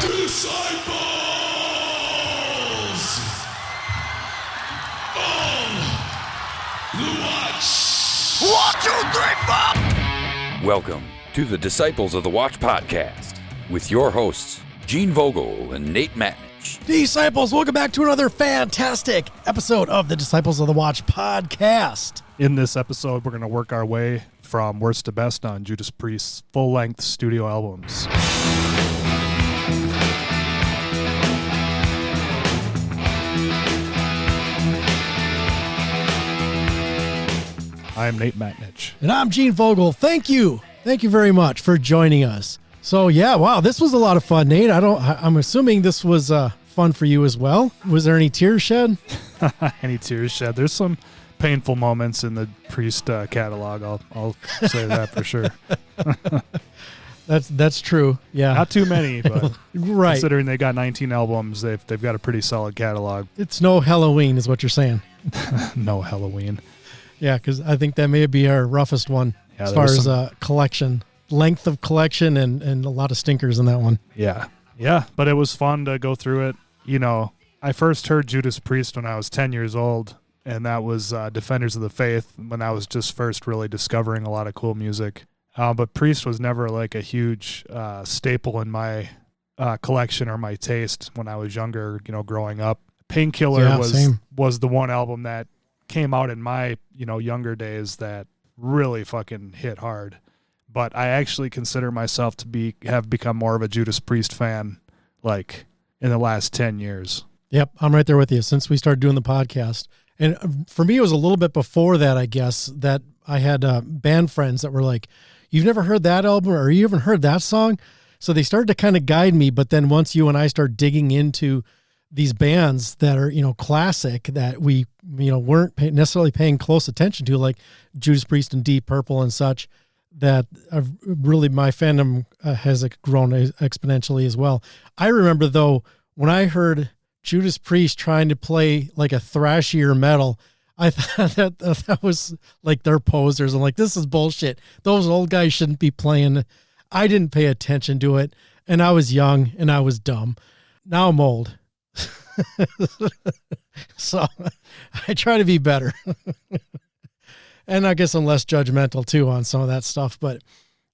Disciples of the Watch. 1, 2, 3, 4. Welcome to the Disciples of the Watch podcast with your hosts, Gene Vogel and Nate Matnich. Disciples, welcome back to another fantastic episode of the Disciples of the Watch podcast. In this episode, we're going to work our way from worst to best on Judas Priest's full-length studio albums. I am Nate Matnich. And I'm Gene Vogel. Thank you. Thank you very much for joining us. So, yeah, wow, this was a lot of fun, Nate. I'm assuming this was fun for you as well. Was there any tears shed? Any tears shed? There's some painful moments in the Priest catalog. I'll say that for sure. That's true. Yeah, not too many, but right. Considering they got 19 albums, they've got a pretty solid catalog. It's no Halloween, is what you're saying. No Halloween. Yeah, because I think that may be our roughest one as far as collection, length of collection, and a lot of stinkers in that one. Yeah, but it was fun to go through it. You know, I first heard Judas Priest when I was 10 years old, and that was Defenders of the Faith, when I was just first really discovering a lot of cool music. But Priest was never like a huge staple in my collection or my taste when I was younger, you know, growing up. Painkiller was the one album that came out in my, you know, younger days that really fucking hit hard. But I actually consider myself to have become more of a Judas Priest fan, like, in the last 10 years. Yep, I'm right there with you since we started doing the podcast. And for me, it was a little bit before that, I guess, that I had band friends that were like, you've never heard that album or you haven't heard that song? So they started to kind of guide me. But then once you and I start digging into these bands that are, you know, classic that we, you know, weren't necessarily paying close attention to, like Judas Priest and Deep Purple and such, that I've really, my fandom has grown exponentially as well. I remember though, when I heard Judas Priest trying to play like a thrashier metal, I thought that was like they're posers. I'm like, this is bullshit. Those old guys shouldn't be playing. I didn't pay attention to it, and I was young and I was dumb. Now I'm old. So I try to be better. And I guess I'm less judgmental too on some of that stuff, but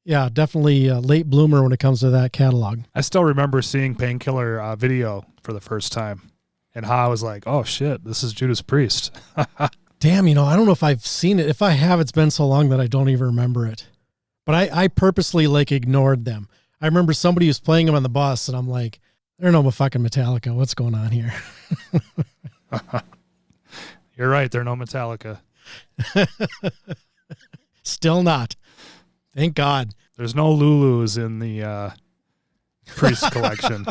yeah, definitely a late bloomer when it comes to that catalog. I still remember seeing Painkiller video for the first time and how I was like, oh shit, this is Judas Priest. Damn, you know, I don't know if I've seen it. If I have, it's been so long that I don't even remember it. But I purposely like ignored them. I remember somebody was playing them on the bus and I'm like, they're no fucking Metallica. What's going on here? You're right. They're no Metallica. Still not. Thank God. There's no Lulus in the Priest collection.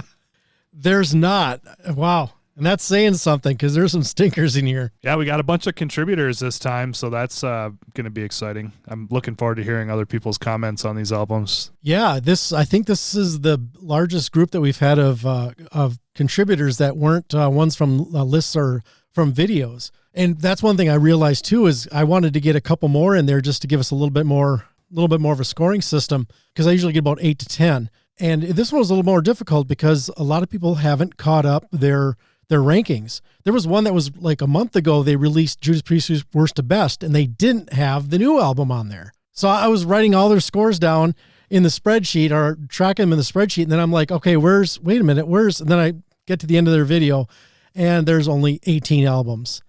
There's not. Wow. And that's saying something because there's some stinkers in here. Yeah, we got a bunch of contributors this time, so that's going to be exciting. I'm looking forward to hearing other people's comments on these albums. Yeah, I think this is the largest group that we've had of contributors that weren't ones from lists or from videos. And that's one thing I realized too is I wanted to get a couple more in there just to give us a little bit more of a scoring system, because I usually get about 8 to 10. And this one was a little more difficult because a lot of people haven't caught up their rankings. There was one that was like a month ago, they released Judas Priest's worst to best, and they didn't have the new album on there. So I was writing all their scores down in the spreadsheet or tracking them in the spreadsheet. And then I'm like, okay, wait a minute, and then I get to the end of their video and there's only 18 albums.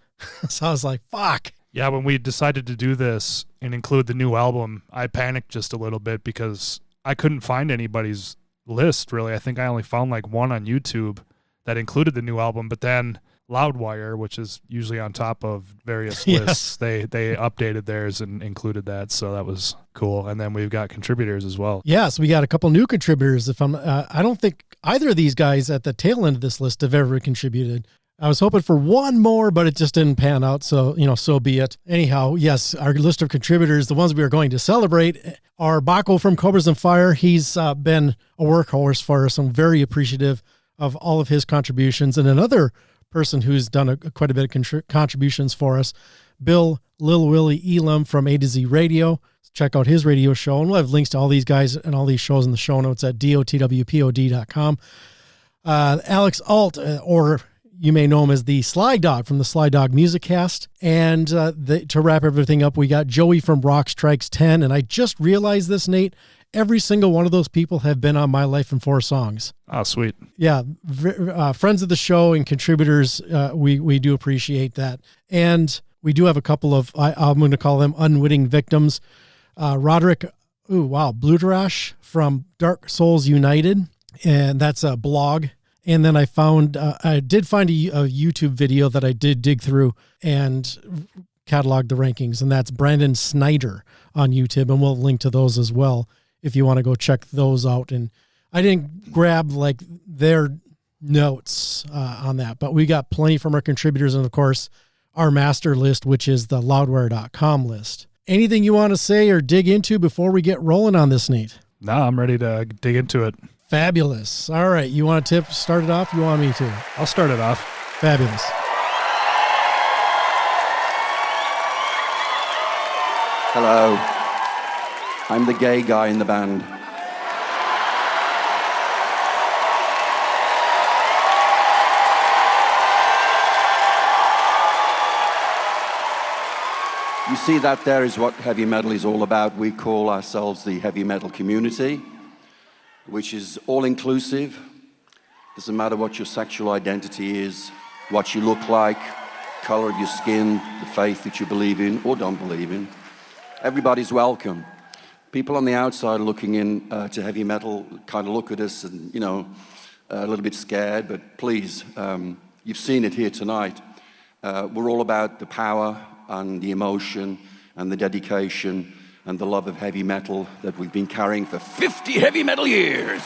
So I was like, fuck. Yeah, when we decided to do this and include the new album, I panicked just a little bit because I couldn't find anybody's list, really. I think I only found like one on YouTube that included the new album, but then Loudwire, which is usually on top of various lists, they updated theirs and included that, so that was cool. And then we've got contributors as well. Yes, we got a couple new contributors. I don't think either of these guys at the tail end of this list have ever contributed. I was hoping for one more, but it just didn't pan out. So, so be it. Anyhow, yes, our list of contributors, the ones we are going to celebrate, are Bakko from Cobras and Fire. He's been a workhorse for us. I'm very appreciative of all of his contributions. And another person who's done quite a bit of contributions for us, Lil Willy Elam from A to Z Radio. Check out his radio show. And we'll have links to all these guys and all these shows in the show notes at dotwpod.com. Alex Alt, or you may know him as the Sly Dog from the Sly Dog Music Cast. And to wrap everything up, we got Joey from Rock Strikes 10. And I just realized this, Nate. Every single one of those people have been on My Life in 4 Songs. Oh, sweet. Yeah. Friends of the show and contributors, we do appreciate that. And we do have a couple of, I'm going to call them unwitting victims. Roderick, Bluderash from Dark Souls United. And that's a blog. And then I did find a YouTube video that I did dig through and catalog the rankings. And that's Brandon Snyder on YouTube. And we'll link to those as well if you want to go check those out. And I didn't grab like their notes on that, but we got plenty from our contributors. And of course, our master list, which is the loudwire.com list. Anything you want to say or dig into before we get rolling on this, Nate? No, I'm ready to dig into it. Fabulous. All right. You want to start it off? You want me to? I'll start it off. Fabulous. Hello. I'm the gay guy in the band. You see, that there is what heavy metal is all about. We call ourselves the heavy metal community, which is all-inclusive. Doesn't matter what your sexual identity is, what you look like, color of your skin, the faith that you believe in or don't believe in. Everybody's welcome. People on the outside looking in to heavy metal kind of look at us and, a little bit scared, but please, you've seen it here tonight. We're all about the power and the emotion and the dedication and the love of heavy metal that we've been carrying for 50 heavy metal years.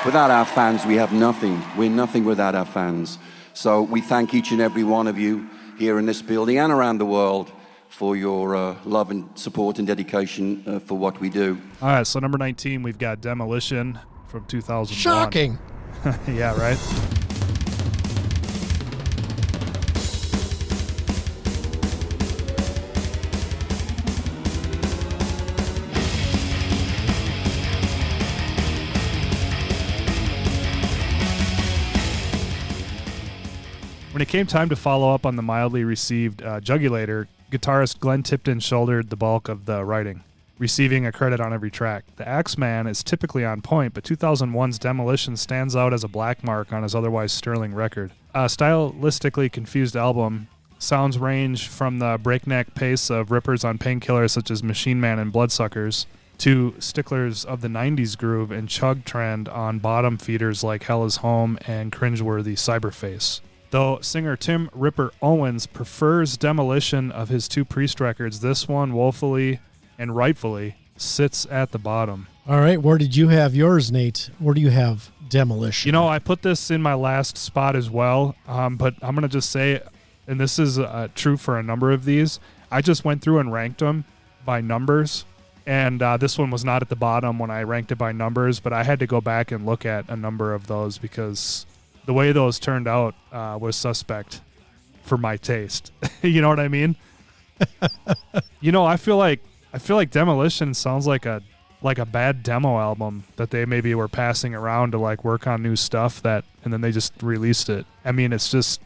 Without our fans, we have nothing. We're nothing without our fans. So we thank each and every one of you here in this building and around the world for your love and support and dedication for what we do. All right, so number 19, we've got Demolition from 2001. Shocking. Yeah, right? When it came time to follow up on the mildly received Jugulator, guitarist Glenn Tipton shouldered the bulk of the writing, receiving a credit on every track. The Axeman is typically on point, but 2001's Demolition stands out as a black mark on his otherwise sterling record. A stylistically confused album, sounds range from the breakneck pace of rippers on Painkiller such as Machine Man and Bloodsuckers, to sticklers of the 90s groove and chug trend on bottom feeders like Hell Is Home and cringeworthy Cyberface. Though singer Tim Ripper Owens prefers Demolition of his two Priest records, this one woefully and rightfully sits at the bottom. All right, where did you have yours, Nate? Where do you have Demolition? I put this in my last spot as well, but I'm going to just say, and this is true for a number of these, I just went through and ranked them by numbers, and this one was not at the bottom when I ranked it by numbers, but I had to go back and look at a number of those because the way those turned out was suspect for my taste. You know what I mean? I feel like Demolition sounds like a bad demo album that they maybe were passing around to like work on new stuff and then they just released it. I mean, it's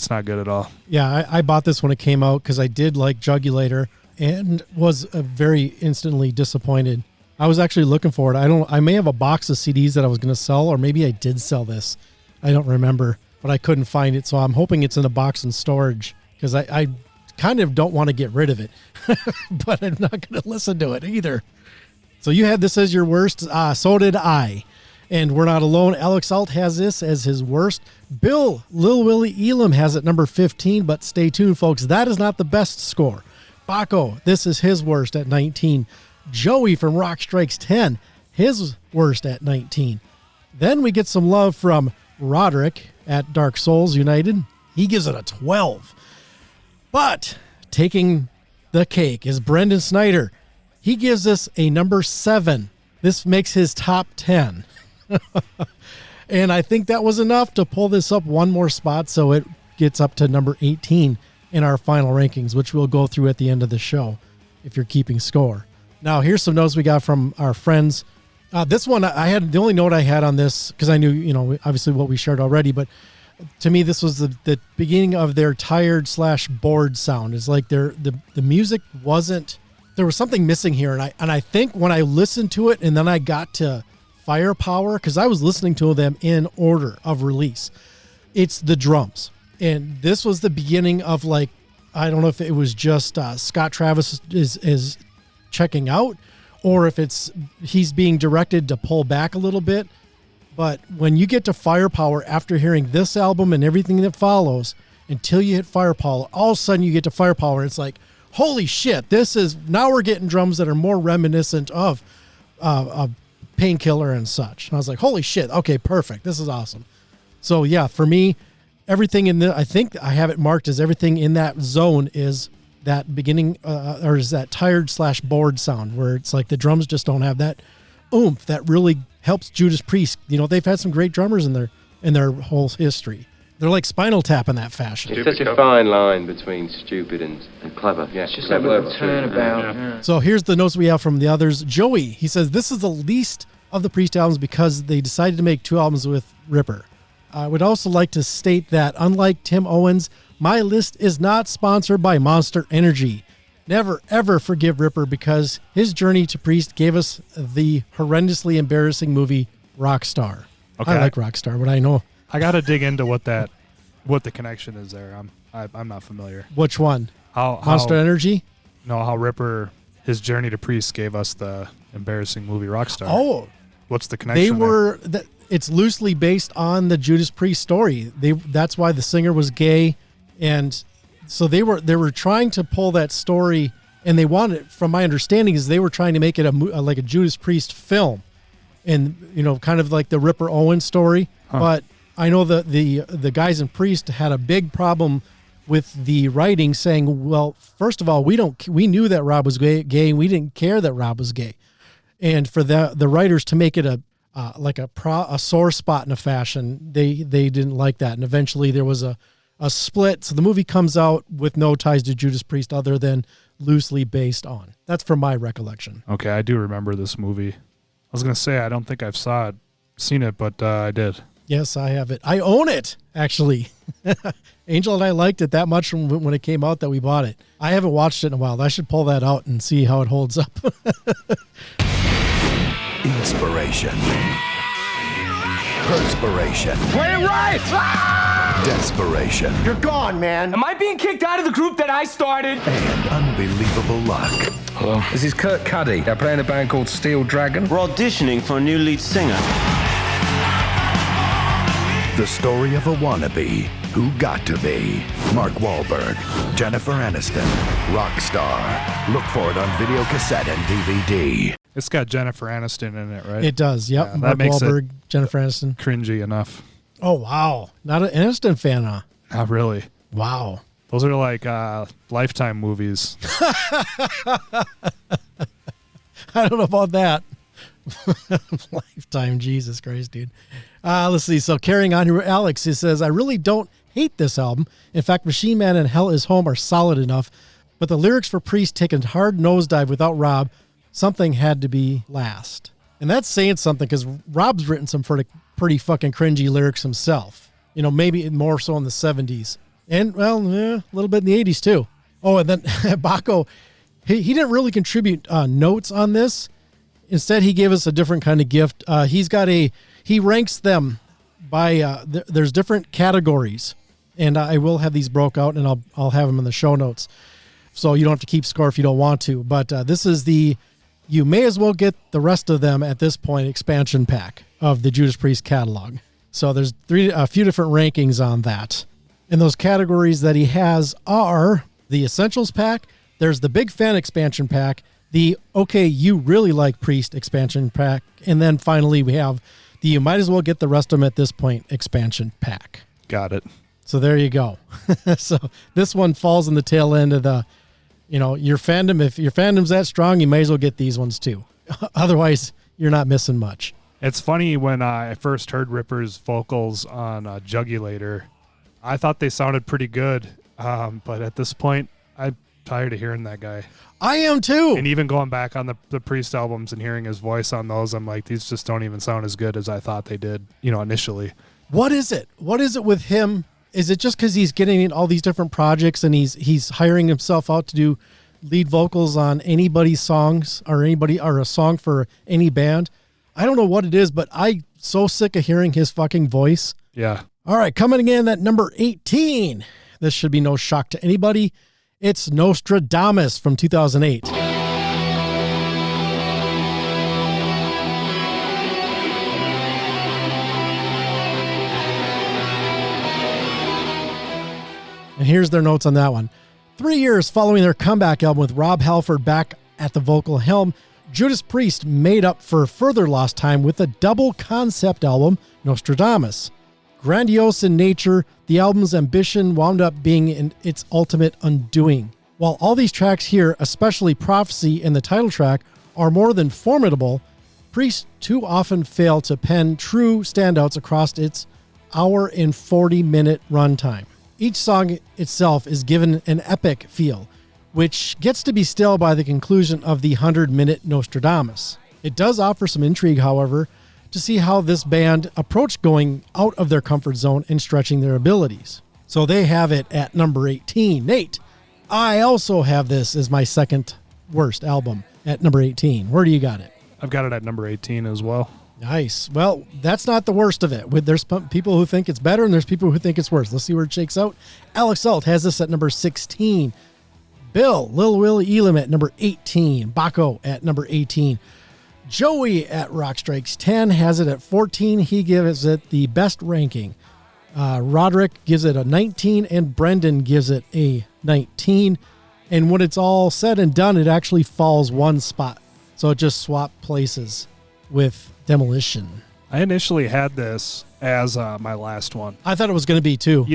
not good at all. Yeah, I bought this when it came out because I did like Jugulator and was very instantly disappointed. I was actually looking for it. I may have a box of CDs that I was going to sell, or maybe I did sell this. I don't remember, but I couldn't find it. So I'm hoping it's in a box in storage because I kind of don't want to get rid of it, but I'm not going to listen to it either. So you had this as your worst. So did I. And we're not alone. Alex Alt has this as his worst. Lil Willy Elam has it number 15, but stay tuned, folks. That is not the best score. Bakko, this is his worst at 19. Joey from Rock Strikes 10, his worst at 19. Then we get some love from Roderick at Dark Souls United. He gives it a 12. But taking the cake is Brendan Snyder. He gives us a number 7. This makes his top 10. And I think that was enough to pull this up one more spot, so it gets up to number 18 in our final rankings, which we'll go through at the end of the show if you're keeping score. Now, here's some notes we got from our friends This one, I had the only note I had on this, because I knew, obviously what we shared already, but to me, this was the beginning of their tired/bored sound. It's like the music wasn't, there was something missing here. And I think when I listened to it and then I got to Firepower, because I was listening to them in order of release, it's the drums. And this was the beginning of, like, I don't know if it was just Scott Travis is checking out, or if he's being directed to pull back a little bit. But when you get to Firepower, after hearing this album and everything that follows, until you hit Firepower, all of a sudden you get to Firepower, and it's like, holy shit, now we're getting drums that are more reminiscent of Painkiller and such. And I was like, holy shit, okay, perfect. This is awesome. So yeah, for me, everything I think I have it marked as everything in that zone is that beginning, or is that tired/bored sound, where it's like the drums just don't have that oomph that really helps Judas Priest. They've had some great drummers in their whole history. They're like Spinal Tap in that fashion. It's such a fine line between stupid and clever. Yeah, it's just a little turnabout. Yeah. So here's the notes we have from the others. Joey, he says, this is the least of the Priest albums because they decided to make 2 albums with Ripper. I would also like to state that, unlike Tim Owens, my list is not sponsored by Monster Energy. Never, ever forgive Ripper, because his journey to Priest gave us the horrendously embarrassing movie Rockstar. Okay. I like Rockstar, but I know. I got to dig into what the connection is there. I'm not familiar. Which one? How Monster Energy? No, how Ripper, his journey to Priest gave us the embarrassing movie Rockstar. Oh. What's the connection? It's loosely based on the Judas Priest story. That's why the singer was gay, and so they were trying to pull that story, and they wanted, from my understanding, is they were trying to make it like a Judas Priest film, and kind of like the Ripper Owens story. Huh. But I know that the guys in Priest had a big problem with the writing, saying, well, first of all, we knew that Rob was gay, and we didn't care that Rob was gay, and for the writers to make it like a sore spot in a fashion, they didn't like that, and eventually there was a split. So the movie comes out with no ties to Judas Priest other than loosely based on. That's from my recollection. Okay, I do remember this movie. I was going to say, I don't think I've seen it, but I did. Yes, I have it. I own it, actually. Angel and I liked it that much when it came out that we bought it. I haven't watched it in a while. I should pull that out and see how it holds up. Inspiration. Perspiration. Play it right! Desperation. You're gone, man. Am I being kicked out of the group that I started? And unbelievable luck. Hello. This is Kurt Cuddy. They're playing a band called Steel Dragon. We're auditioning for a new lead singer. The story of a wannabe who got to be. Mark Wahlberg, Jennifer Aniston, Rockstar. Look for it on video cassette and DVD. It's got Jennifer Aniston in it, right? It does, yep. Yeah, Mark Wahlberg, Jennifer Aniston. Cringy enough. Oh, wow. Not an Aniston fan, huh? Not really. Wow. Those are like Lifetime movies. I don't know about that. Lifetime, Jesus Christ, dude. Let's see. So carrying on here, Alex, he says, I really don't hate this album. In fact, Machine Man and Hell Is Home are solid enough, but the lyrics for Priest take a hard nosedive without Rob. Something had to be last. And that's saying something, because Rob's written some pretty fucking cringy lyrics himself. Maybe more so in the 70s. And, well, a little bit in the 80s, too. Oh, and then Bakko, he didn't really contribute notes on this. Instead, he gave us a different kind of gift. He ranks them by, there's different categories. And I will have these broke out, and I'll have them in the show notes. So you don't have to keep score if you don't want to. But this is you may as well get the rest of them at this point expansion pack of the Judas Priest catalog. So there's a few different rankings on that. And those categories that he has are the Essentials pack, there's the Big Fan expansion pack, the Okay, You Really Like Priest expansion pack, and then finally we have the You Might As Well Get the Rest of Them at This Point expansion pack. Got it. So there you go. So this one falls in the tail end of the, your fandom. If your fandom's that strong, you may as well get these ones too. Otherwise, you're not missing much. It's funny, when I first heard Ripper's vocals on Jugulator, I thought they sounded pretty good. But at this point, tired of hearing that guy. I am too. And even going back on the Priest albums and hearing his voice on those, I'm like, these just don't even sound as good as I thought they did, initially. What is it? What is it with him? Is it just because he's getting in all these different projects and he's hiring himself out to do lead vocals on anybody's songs or a song for any band? I don't know what it is, but I'm so sick of hearing his fucking voice. Yeah. All right, coming in at number 18. This should be no shock to anybody. It's Nostradamus from 2008. And here's their notes on that one. 3 years following their comeback album with Rob Halford back at the vocal helm, Judas Priest made up for further lost time with a double concept album, Nostradamus. Grandiose in nature, the album's ambition wound up being its ultimate undoing. While all these tracks here, especially Prophecy and the title track, are more than formidable, Priest too often fail to pen true standouts across its hour and 40-minute runtime. Each song itself is given an epic feel, which gets to be stale by the conclusion of the 100-minute Nostradamus. It does offer some intrigue, however, to see how this band approached going out of their comfort zone and stretching their abilities. So they have it at number 18. Nate, I also have this as my second worst album at number 18. Where do you got it? I've got it at number 18 as well. Nice. Well, that's not the worst of it. There's people who think it's better and there's people who think it's worse. Let's see where it shakes out. Alex Alt has this at number 16. Bill, Lil Willy Elam at number 18. Bakko at number 18. Joey at Rock Strikes 10 has it at 14. He gives it the best ranking. Roderick gives it a 19 and Brendan gives it a 19. And when it's all said and done, it actually falls one spot. So it just swapped places with Demolition. I initially had this as my last one. I thought it was going to be too.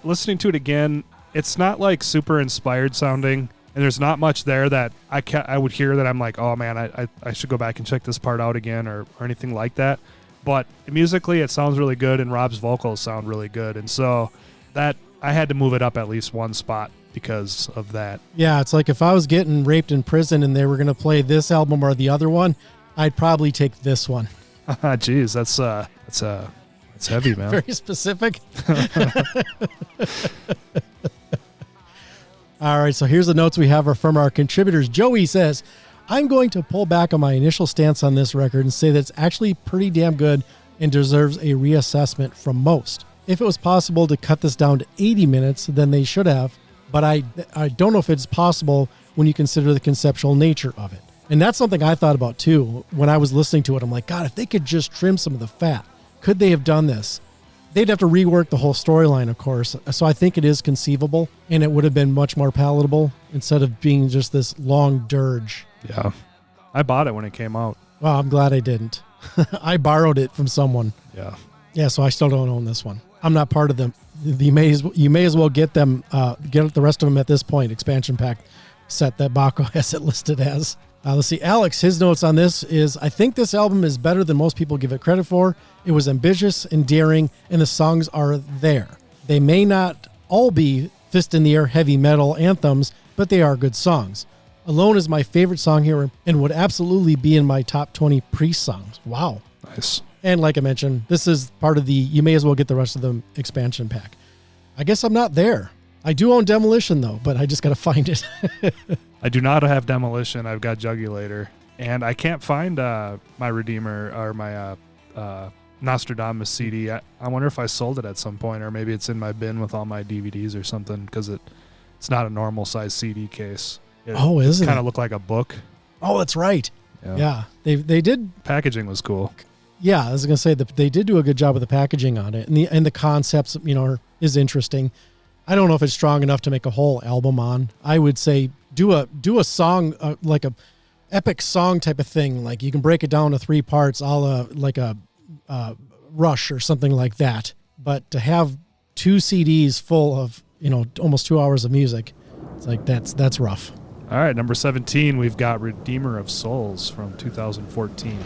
Listening to it again, it's not like super inspired sounding. And there's not much there that I would hear that I'm like, oh man, I should go back and check this part out again or anything like that. But musically, it sounds really good, and Rob's vocals sound really good. And so that I had to move it up at least one spot because of that. Yeah, it's like if I was getting raped in prison and they were going to play this album or the other one, I'd probably take this one. Jeez, that's heavy, man. Very specific. All right, so here's the notes we have from our contributors. Joey says, I'm going to pull back on my initial stance on this record and say that it's actually pretty damn good and deserves a reassessment from most. If it was possible to cut this down to 80 minutes, then they should have, but I don't know if it's possible when you consider the conceptual nature of it. And that's something I thought about too. When I was listening to it, I'm like, God, if they could just trim some of the fat, could they have done this? They'd have to rework the whole storyline, of course. So I think it is conceivable, and it would have been much more palatable instead of being just this long dirge. Yeah. I bought it when it came out. Well, I'm glad I didn't. I borrowed it from someone. Yeah. Yeah, so I still don't own this one. I'm not part of them. You may as well get them, get the rest of them at this point, expansion pack set that Bakko has it listed as. Let's see. Alex, his notes on this is, I think this album is better than most people give it credit for. It was ambitious and daring, and the songs are there. They may not all be fist in the air heavy metal anthems, but they are good songs. Alone is my favorite song here and would absolutely be in my top 20 Priest songs. Wow. Nice. And like I mentioned, this is part of the you may as well get the rest of the expansion pack. I guess I'm not there. I do own Demolition, though, but I just got to find it. I do not have Demolition. I've got Jugulator. And I can't find my Redeemer or my Nostradamus CD. I wonder if I sold it at some point, or maybe it's in my bin with all my DVDs or something, because it's not a normal size CD case. Isn't it? Kind of look like a book. Oh, that's right. Yeah. They did. Packaging was cool. Yeah, I was going to say that they did do a good job with the packaging on it, and the concepts, is interesting. I don't know if it's strong enough to make a whole album on. I would say do a song like a epic song type of thing. Like you can break it down to 3 parts, like a Rush or something like that. But to have 2 CDs full of almost 2 hours of music, it's like that's rough. All right, number 17, we've got Redeemer of Souls from 2014.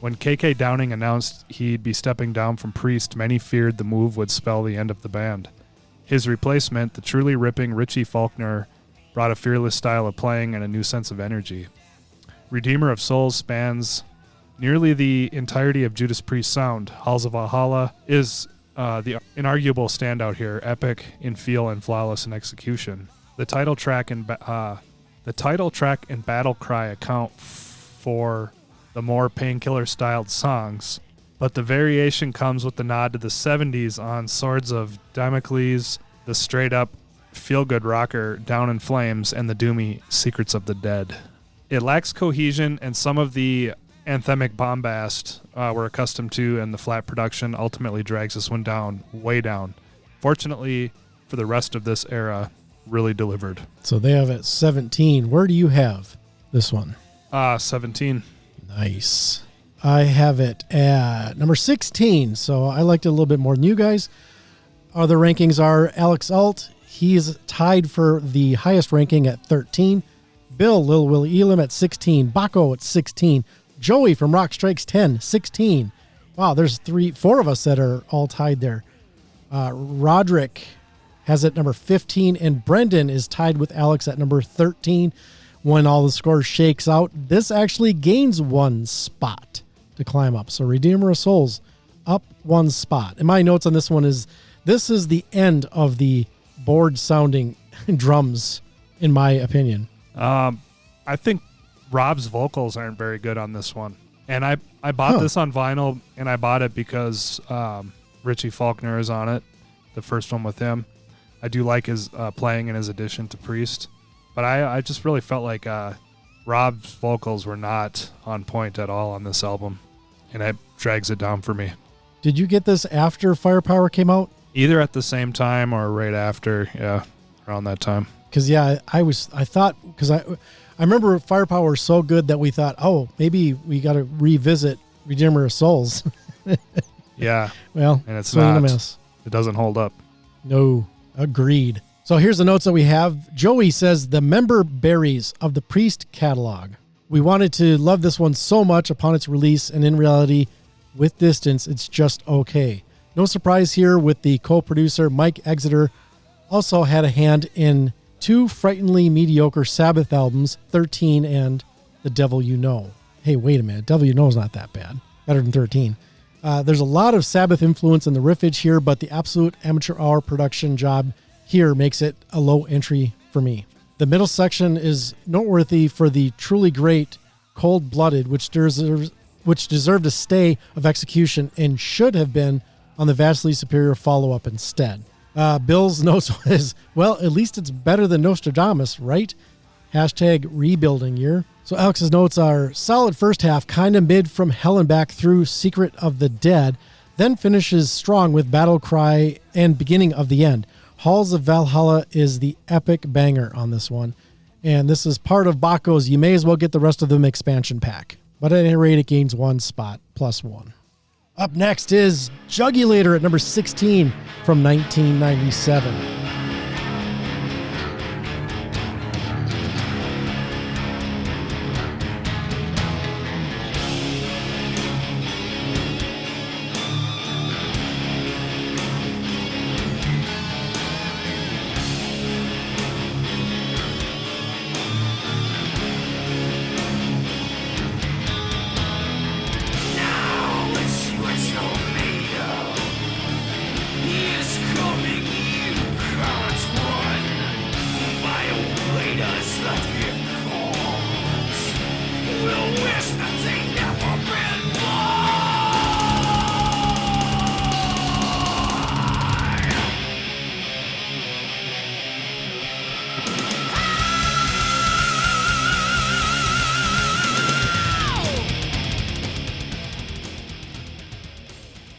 When KK Downing announced he'd be stepping down from Priest, many feared the move would spell the end of the band. His replacement, the truly ripping Richie Faulkner, brought a fearless style of playing and a new sense of energy. Redeemer of Souls spans nearly the entirety of Judas Priest sound. Halls of Valhalla is the inarguable standout here, epic in feel and flawless in execution. The title track and Battle Cry account for the more Painkiller styled songs, but the variation comes with the nod to the 70s on Swords of Damocles, the straight up feel good rocker Down in Flames, and the doomy Secrets of the Dead. It lacks cohesion, and some of the anthemic bombast we're accustomed to, and the flat production ultimately drags this one down, way down. Fortunately for the rest of this era, really delivered. So they have it 17. Where do you have this one? 17. Nice. I have it at number 16, so I liked it a little bit more than you guys. Other rankings are Alex Alt. He's tied for the highest ranking at 13. Bill, Lil Willy Elam at 16. Bakko at 16. Joey from Rock Strikes 10, 16. Wow, there's 4 of us that are all tied there. Roderick has it number 15, and Brendan is tied with Alex at number 13. When all the scores shakes out, this actually gains 1 spot to climb up. So Redeemer of Souls up 1 spot. And my notes on this one is this is the end of the board sounding drums, in my opinion. I think Rob's vocals aren't very good on this one. And I bought this on vinyl, and I bought it because Richie Faulkner is on it, the first one with him. I do like his playing and his addition to Priest. But I just really felt like Rob's vocals were not on point at all on this album, and it drags it down for me. Did you get this after Firepower came out? Either at the same time or right after, yeah, around that time. Because, yeah, I remember Firepower was so good that we thought, oh, maybe we got to revisit Redeemer of Souls. Yeah. Well, and it's not. A mess. It doesn't hold up. No, agreed. So here's the notes that we have. Joey says, the member berries of the Priest catalog. We wanted to love this one so much upon its release, and in reality, with distance, it's just okay. No surprise here with the co-producer Mike Exeter also had a hand in 2 frighteningly mediocre Sabbath albums, 13 and The Devil You Know. Hey, wait a minute. Devil You Know is not that bad. Better than 13. There's a lot of Sabbath influence in the riffage here, but the absolute amateur hour production job here makes it a low entry for me. The middle section is noteworthy for the truly great Cold Blooded, which deserved a stay of execution and should have been on the vastly superior follow-up instead. Bill's notes was, well, at least it's better than Nostradamus, right? Hashtag rebuilding year. So Alex's notes are solid first half, kind of mid from Hell and Back through Secret of the Dead, then finishes strong with Battle Cry and Beginning of the End. Halls of Valhalla is the epic banger on this one. And this is part of Bakko's You May As Well Get the Rest of Them expansion pack. But at any rate, it gains 1 spot, +1. Up next is Jugulator at number 16 from 1997.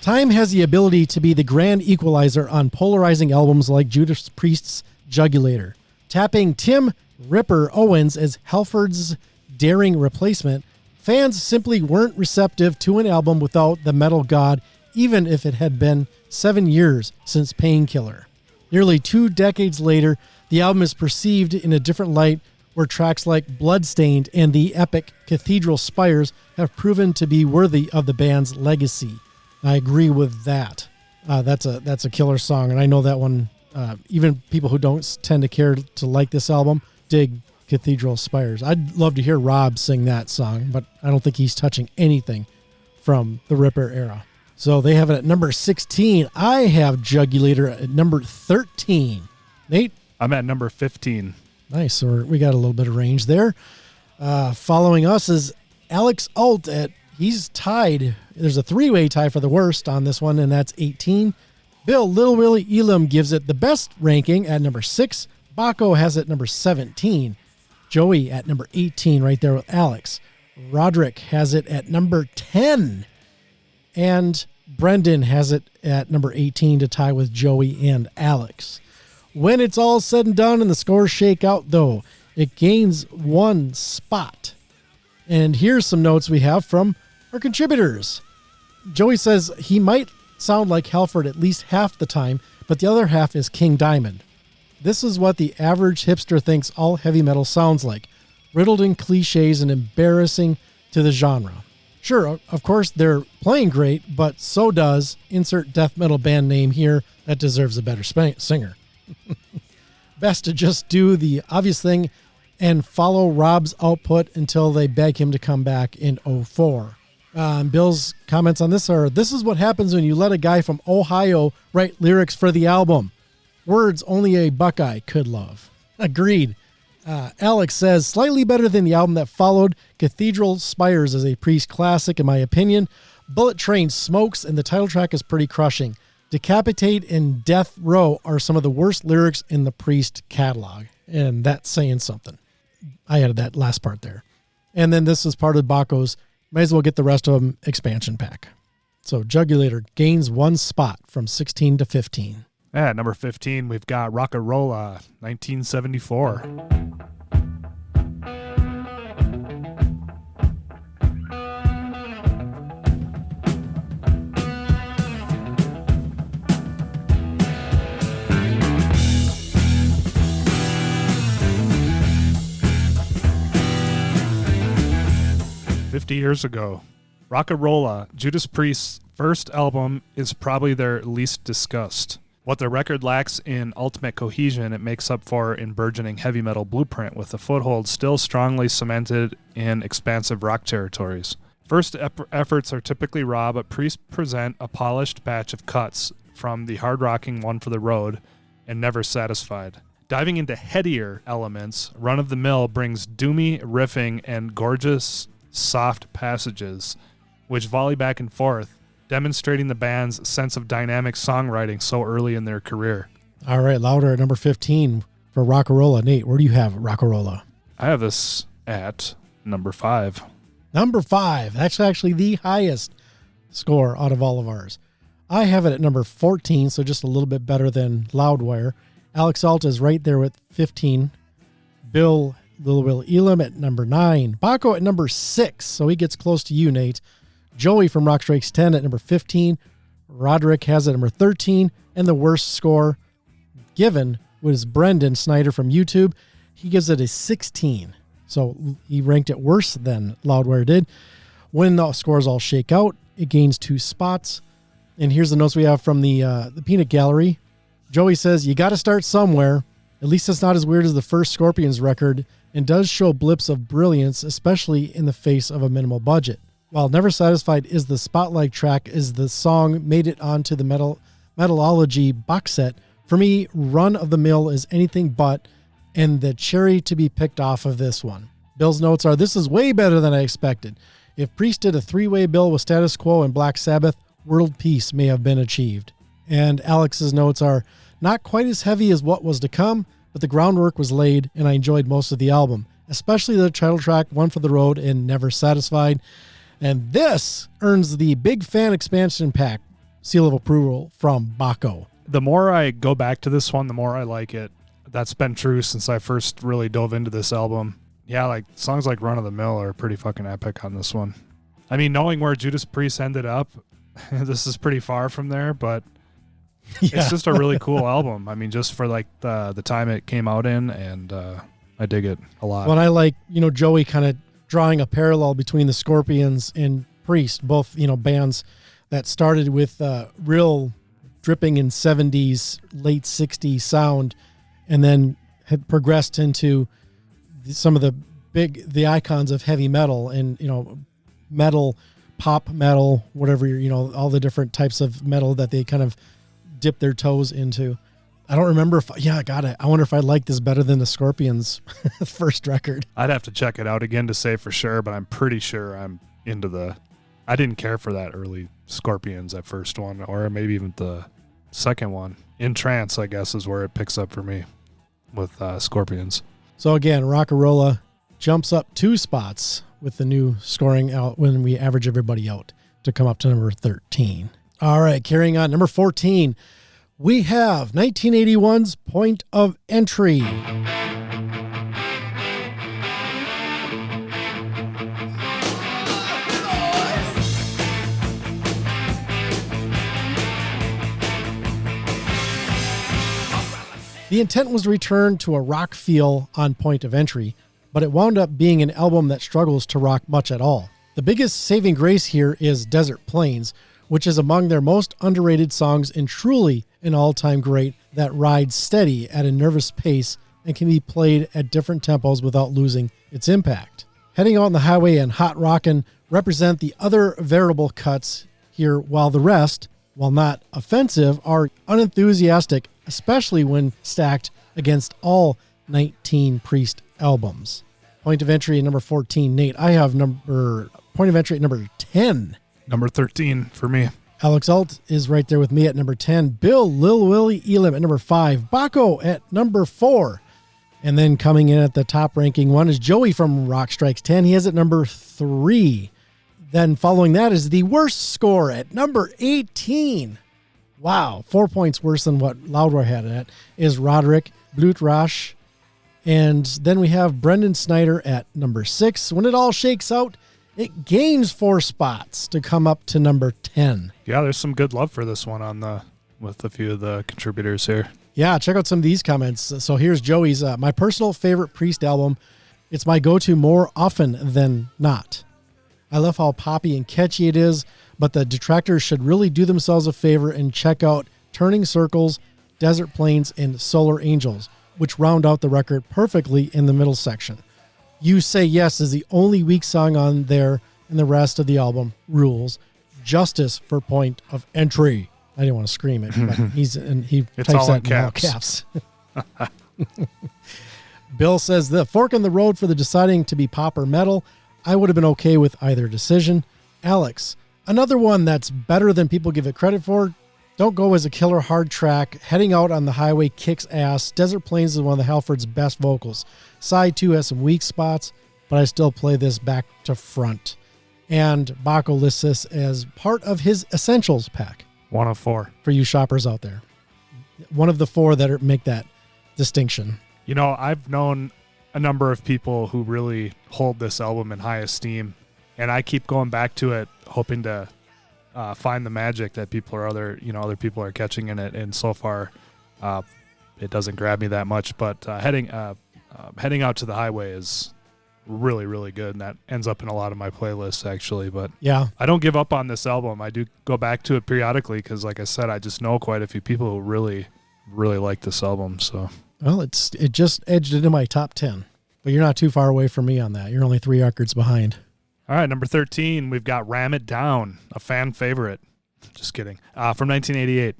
Time has the ability to be the grand equalizer on polarizing albums like Judas Priest's Jugulator. Tapping Tim Ripper Owens as Halford's daring replacement, fans simply weren't receptive to an album without the metal god, even if it had been 7 years since Painkiller. Nearly 2 decades later, the album is perceived in a different light where tracks like Bloodstained and the epic Cathedral Spires have proven to be worthy of the band's legacy. I agree with that. That's a killer song, and I know that one, even people who don't tend to care to like this album, dig Cathedral Spires. I'd love to hear Rob sing that song, but I don't think he's touching anything from the Ripper era. So they have it at number 16. I have Jugulator at number 13. Nate? I'm at number 15. Nice. So we got a little bit of range there. Following us is Alex Alt he's tied. There's a three-way tie for the worst on this one, and that's 18. Lil Willy Elam gives it the best ranking at number 6. Bakko has it number 17. Joey at number 18 right there with Alex. Roderick has it at number 10. And Brendan has it at number 18 to tie with Joey and Alex. When it's all said and done and the scores shake out, though, it gains 1 spot. And here's some notes we have from our contributors. Joey says he might sound like Halford at least half the time, but the other half is King Diamond. This is what the average hipster thinks all heavy metal sounds like, riddled in cliches and embarrassing to the genre. Sure, of course, they're playing great, but so does insert death metal band name here that deserves a better singer. Best to just do the obvious thing and follow Rob's output until they beg him to come back in 04. Bill's comments on this are, this is what happens when you let a guy from Ohio write lyrics for the album. Words only a Buckeye could love. Agreed. Alex says, slightly better than the album that followed. Cathedral Spires is a Priest classic, in my opinion. Bullet Train smokes, and the title track is pretty crushing. Decapitate and Death Row are some of the worst lyrics in the Priest catalog, and that's saying something. I added that last part there. And then this is part of Bakko's, might as well get the rest of them, expansion pack. So Jugulator gains 1 spot from 16 to 15. At number 15, we've got Rocka Rolla, 1974. Years ago, Rocka Rolla, Judas Priest's first album, is probably their least discussed. What the record lacks in ultimate cohesion, it makes up for in burgeoning heavy metal blueprint, with the foothold still strongly cemented in expansive rock territories. First efforts are typically raw, but Priest present a polished batch of cuts from the hard-rocking One for the Road and Never Satisfied. Diving into headier elements, Run of the Mill brings doomy riffing and gorgeous soft passages, which volley back and forth, demonstrating the band's sense of dynamic songwriting so early in their career. All right, louder at number 15 for Rocka Rolla. Nate, where do you have Rocka Rolla? I have this at number 5. Number 5. That's actually the highest score out of all of ours. I have it at number 14, so just a little bit better than Loudwire. Alex Alt is right there with 15. Lil Willy Elam at number 9. Bakko at number 6, so he gets close to you, Nate. Joey from Rock Strikes 10 at number 15. Roderick has it at number 13. And the worst score given was Brendan Snyder from YouTube. He gives it a 16. So he ranked it worse than Loudwire did. When the scores all shake out, it gains 2 spots. And here's the notes we have from the Peanut Gallery. Joey says, you got to start somewhere. At least it's not as weird as the first Scorpions record, and does show blips of brilliance, especially in the face of a minimal budget. While Never Satisfied is the spotlight track, is the song made it onto the Metalology box set. For me, Run of the Mill is anything but, and the cherry to be picked off of this one. Bill's notes are, this is way better than I expected. If Priest did a 3-way bill with Status Quo and Black Sabbath, world peace may have been achieved. And Alex's notes are, not quite as heavy as what was to come, but the groundwork was laid, and I enjoyed most of the album, especially the title track, One for the Road and Never Satisfied. And this earns the Big Fan Expansion Pack seal of approval from Bakko. The more I go back to this one, the more I like it. That's been true since I first really dove into this album. Yeah, like songs like Run of the Mill are pretty fucking epic on this one. I mean, knowing where Judas Priest ended up, this is pretty far from there, but it's just a really cool album. I mean, just for like the time it came out in, and I dig it a lot. When I like, Joey kind of drawing a parallel between the Scorpions and Priest, both, bands that started with real dripping in 70s, late 60s sound, and then had progressed into some of the icons of heavy metal and, metal, pop metal, whatever, all the different types of metal that they kind of dip their toes into. I don't remember I wonder if I like this better than the Scorpions first record. I'd have to check it out again to say for sure, but I'm pretty sure I'm into I didn't care for that early Scorpions, that first one, or maybe even the second one. In Trance, I guess, is where it picks up for me with Scorpions. So again, Rocka Rolla jumps up 2 spots with the new scoring out when we average everybody out to come up to number 13. All right, carrying on. Number 14, we have 1981's Point of Entry. The intent was to return to a rock feel on Point of Entry, but it wound up being an album that struggles to rock much at all. The biggest saving grace here is Desert Plains, which is among their most underrated songs and truly an all-time great that rides steady at a nervous pace and can be played at different tempos without losing its impact. Heading Out on the Highway and Hot Rockin' represent the other variable cuts here, while the rest, while not offensive, are unenthusiastic, especially when stacked against all 19 Priest albums. Point of Entry at number 14. Nate, I have Point of Entry at number 10. Number 13 for me. Alex Alt is right there with me at number 10. Bill, Lil Willy, Elim at number 5. Bakko at number 4. And then coming in at the top ranking one is Joey from Rock Strikes 10. He has at number 3. Then following that is the worst score at number 18. Wow, 4 points worse than what Loudwire had it at, is Roderick Blutrash. And then we have Brendan Snyder at number 6. When it all shakes out, it gains 4 spots to come up to number 10. Yeah, there's some good love for this one with a few of the contributors here. Yeah, check out some of these comments. So here's Joey's, my personal favorite Priest album. It's my go-to more often than not. I love how poppy and catchy it is, but the detractors should really do themselves a favor and check out Turning Circles, Desert Plains, and Solar Angels, which round out the record perfectly in the middle section. You Say Yes is the only weak song on there, and the rest of the album rules. Justice for Point of Entry. I didn't want to scream it, but he it's types all that in in all caps. Bill says, the fork in the road for the deciding to be pop or metal. I would have been okay with either decision. Alex, another one that's better than people give it credit for. Don't Go as a killer hard track. Heading Out on the Highway kicks ass. Desert Plains is one of the Halford's best vocals. Side 2 has some weak spots, but I still play this back to front. And Bakko lists this as part of his Essentials pack. 1 of 4. For you shoppers out there. One of the 4 that make that distinction. I've known a number of people who really hold this album in high esteem, and I keep going back to it, hoping to find the magic that other people are catching in it. And so far, it doesn't grab me that much. But heading Out to the Highway is really, really good, and that ends up in a lot of my playlists actually. But yeah, I don't give up on this album. I do go back to it periodically because, like I said, I just know quite a few people who really, really like this album. So. Well, it just edged into my top 10, but you're not too far away from me on that. You're only 3 records behind. All right, number 13, we've got Ram It Down, a fan favorite. Just kidding. From 1988.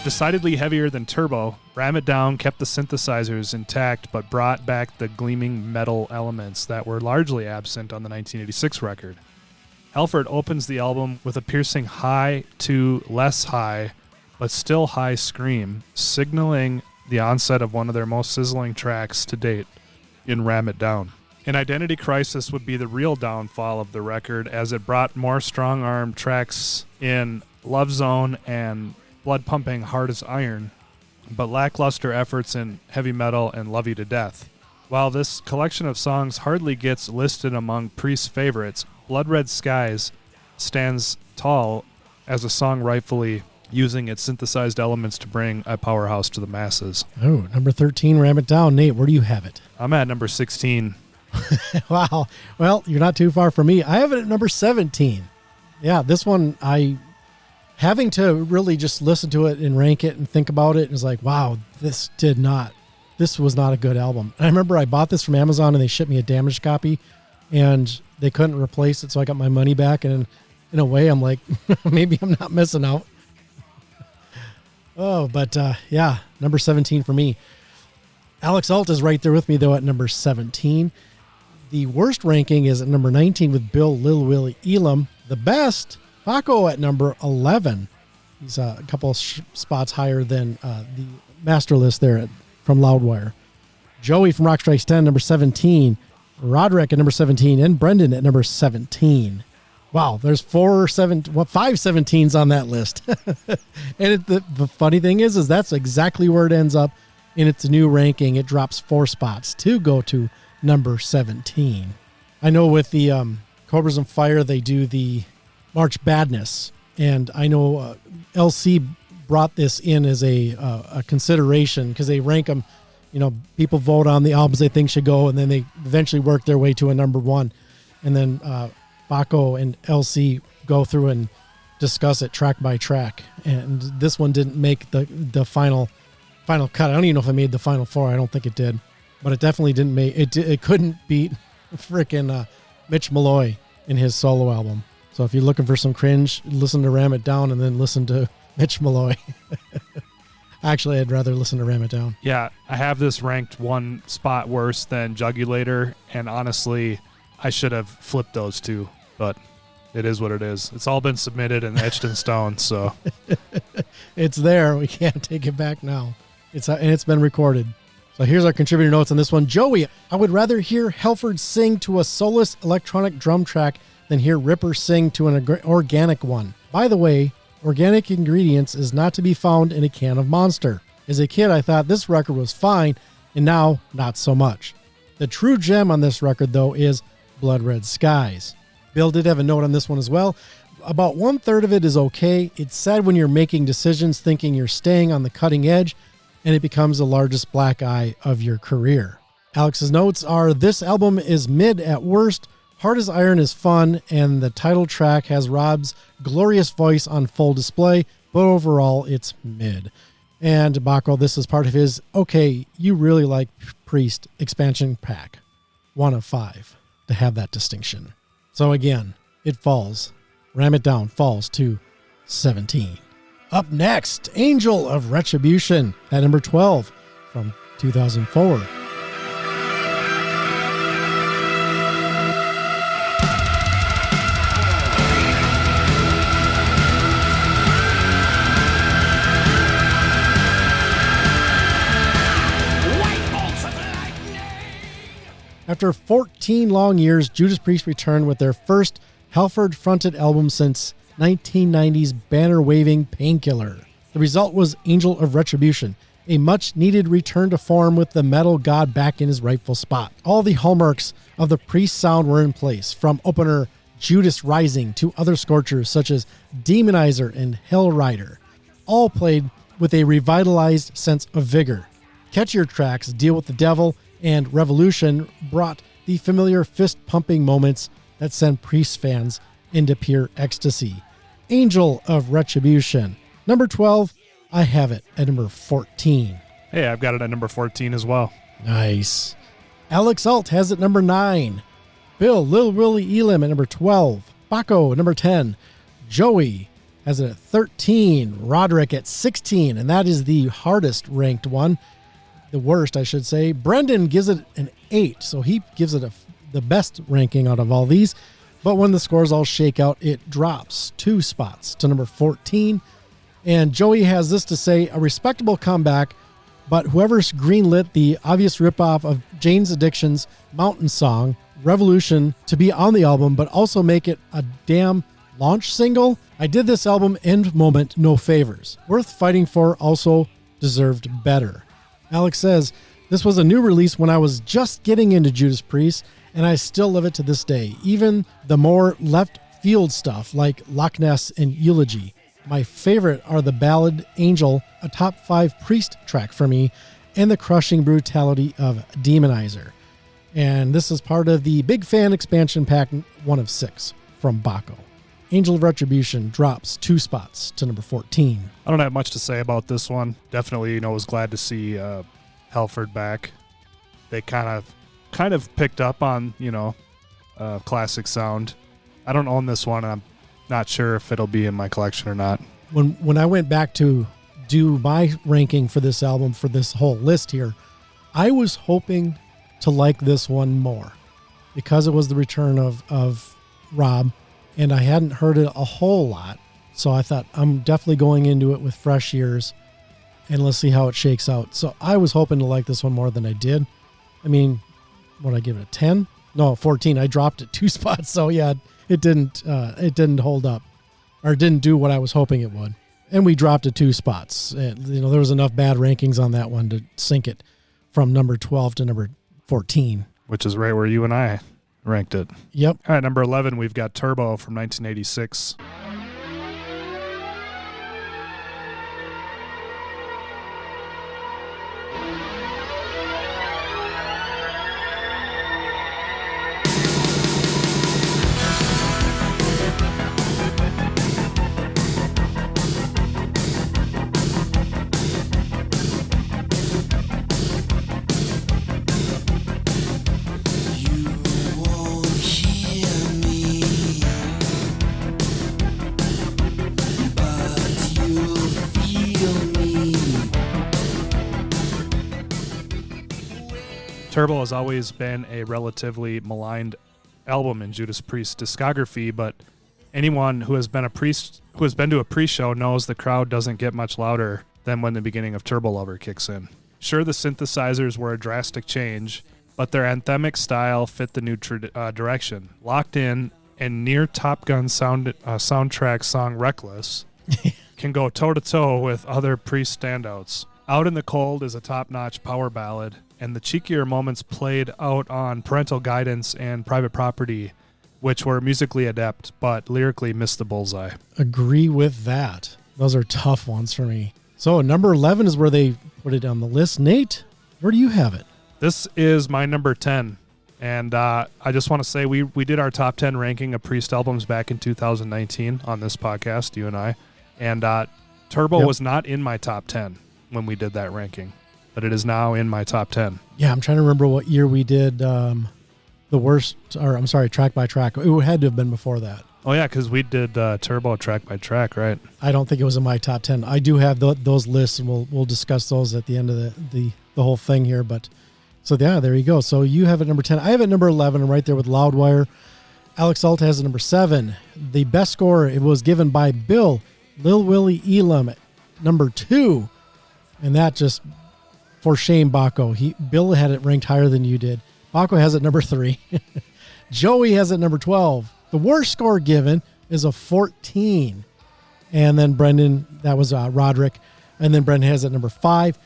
Decidedly heavier than Turbo, Ram It Down kept the synthesizers intact but brought back the gleaming metal elements that were largely absent on the 1986 record. Halford opens the album with a piercing high to less high, but still high scream, signaling the onset of one of their most sizzling tracks to date in Ram It Down. An identity crisis would be the real downfall of the record, as it brought more strong-arm tracks in Love Zone and blood-pumping Hard as Iron, but lackluster efforts in Heavy Metal and Love You to Death. While this collection of songs hardly gets listed among Priest's favorites, Blood Red Skies stands tall as a song rightfully using its synthesized elements to bring a powerhouse to the masses. Oh, number 13, Ram It Down. Nate, where do you have it? I'm at number 16. Wow. Well, you're not too far from me. I have it at number 17. Yeah, this one, having to really just listen to it and rank it and think about it, is like, wow, this was not a good album. And I remember I bought this from Amazon and they shipped me a damaged copy and they couldn't replace it, so I got my money back. And in a way, I'm like, maybe I'm not missing out. Oh, but yeah, number 17 for me. Alex Alt is right there with me, though, at number 17. The worst ranking is at number 19 with Bill Lil Willy Elam. The best, Bakko at number 11. He's a couple spots higher than the master list there from Loudwire. Joey from Rock Strikes 10, number 17. Roderick at number 17. And Brendan at number 17. Wow, there's 5 17s on that list. And the funny thing is that's exactly where it ends up in its new ranking. It drops 4 spots to go to number 17. I know with the Cobras and Fire, they do the March Badness. And I know LC brought this in as a consideration because they rank them, people vote on the albums they think should go, and then they eventually work their way to a number 1. And then Bakko and LC go through and discuss it track by track. And this one didn't make the final cut. I don't even know if it made the final 4. I don't think it did, but it definitely didn't make it. It couldn't beat frickin' Mitch Malloy in his solo album. So if you're looking for some cringe, listen to Ram It Down and then listen to Mitch Malloy. Actually, I'd rather listen to Ram It Down. Yeah, I have this ranked 1 spot worse than Jugulator, and honestly, I should have flipped those 2, but it is what it is. It's all been submitted and etched in stone, so. It's there. We can't take it back now. It's been recorded. So here's our contributor notes on this one. Joey, I would rather hear Halford sing to a soulless electronic drum track than hear Ripper sing to an organic one. By the way, organic ingredients is not to be found in a can of Monster. As a kid, I thought this record was fine, and now not so much. The true gem on this record, though, is Blood Red Skies. Bill did have a note on this one as well. About 1/3 of it is okay. It's sad when you're making decisions thinking you're staying on the cutting edge, and it becomes the largest black eye of your career. Alex's notes are, this album is mid at worst, Hard as Iron is fun, and the title track has Rob's glorious voice on full display, but overall it's mid. And Bakko, this is part of his, okay, you really like Priest expansion pack. 1 of 5 to have that distinction. So again, it falls. Ram It Down falls to 17. Up next, Angel of Retribution at number 12 from 2004. After 14 long years, Judas Priest returned with their first Halford-fronted album since 1990's banner-waving Painkiller. The result was Angel of Retribution, a much-needed return to form with the metal god back in his rightful spot. All the hallmarks of the Priest sound were in place, from opener Judas Rising to other scorchers such as Demonizer and Hellrider, all played with a revitalized sense of vigor. Catchier tracks, Deal with the Devil and Revolution, brought the familiar fist-pumping moments that send Priest fans into pure ecstasy. Angel of Retribution. Number 12, I have it at number 14. Hey, I've got it at number 14 as well. Nice. Alex Alt has it number 9. Bill Lil Willy Elam at number 12. Bakko at number 10. Joey has it at 13. Roderick at 16, and that is the hardest ranked one. The worst, I should say. Brendan gives it an 8, so he gives it the best ranking out of all these. But when the scores all shake out, it drops 2 spots to number 14. And Joey has this to say, a respectable comeback, but whoever's greenlit the obvious ripoff of Jane's Addiction's Mountain Song, Revolution, to be on the album, but also make it a damn launch single. I did this album End Moment No Favors. Worth Fighting For also deserved better. Alex says, this was a new release when I was just getting into Judas Priest, and I still love it to this day. Even the more left field stuff like Loch Ness and Eulogy. My favorite are the ballad Angel, a top 5 Priest track for me, and the crushing brutality of Demonizer. And this is part of the Big Fan expansion pack 1 of 6 from Bakko. Angel of Retribution drops 2 spots to number 14. I don't have much to say about this one. Definitely, was glad to see Halford back. They kind of picked up on, classic sound. I don't own this one. I'm not sure if it'll be in my collection or not. When I went back to do my ranking for this album, for this whole list here, I was hoping to like this one more because it was the return of Rob, and I hadn't heard it a whole lot. So I thought I'm definitely going into it with fresh ears, and let's see how it shakes out. So I was hoping to like this one more than I did. I mean, what, I give it a 10? No, 14. I dropped it 2 spots. So yeah, it didn't hold up, or didn't do what I was hoping it would. And we dropped it 2 spots. There was enough bad rankings on that one to sink it from number 12 to number 14. Which is right where you and I ranked it. Yep. All right, number 11, we've got Turbo from 1986. Turbo has always been a relatively maligned album in Judas Priest's discography, but anyone who has been to a Priest show knows the crowd doesn't get much louder than when the beginning of Turbo Lover kicks in. Sure, the synthesizers were a drastic change, but their anthemic style fit the new direction. Locked in and near Top Gun soundtrack song Reckless can go toe-to-toe with other Priest standouts. Out in the Cold is a top-notch power ballad, and the cheekier moments played out on Parental Guidance and Private Property, which were musically adept, but lyrically missed the bullseye. Agree with that. Those are tough ones for me. So number 11 is where they put it on the list. Nate, where do you have it? This is my number 10, and I just want to say we did our top 10 ranking of Priest albums back in 2019 on this podcast, you and I, and Turbo was not in my top 10 when we did that ranking, but it is now in my top 10. Yeah, I'm trying to remember what year we did track by track. It had to have been before that. Oh, yeah, because we did Turbo track by track, right? I don't think it was in my top 10. I do have those lists, and we'll discuss those at the end of the whole thing here. But so, yeah, there you go. So you have it number 10. I have it number 11. I'm right there with Loudwire. Alex Alt has it number 7. The best score, it was given by Bill Lil Willy Elam at number 2. And that just, for shame, Bakko. Bill had it ranked higher than you did. Bakko has it number 3. Joey has it number 12. The worst score given is a 14. And then Brendan, that was Roderick. And then Brendan has it number 5.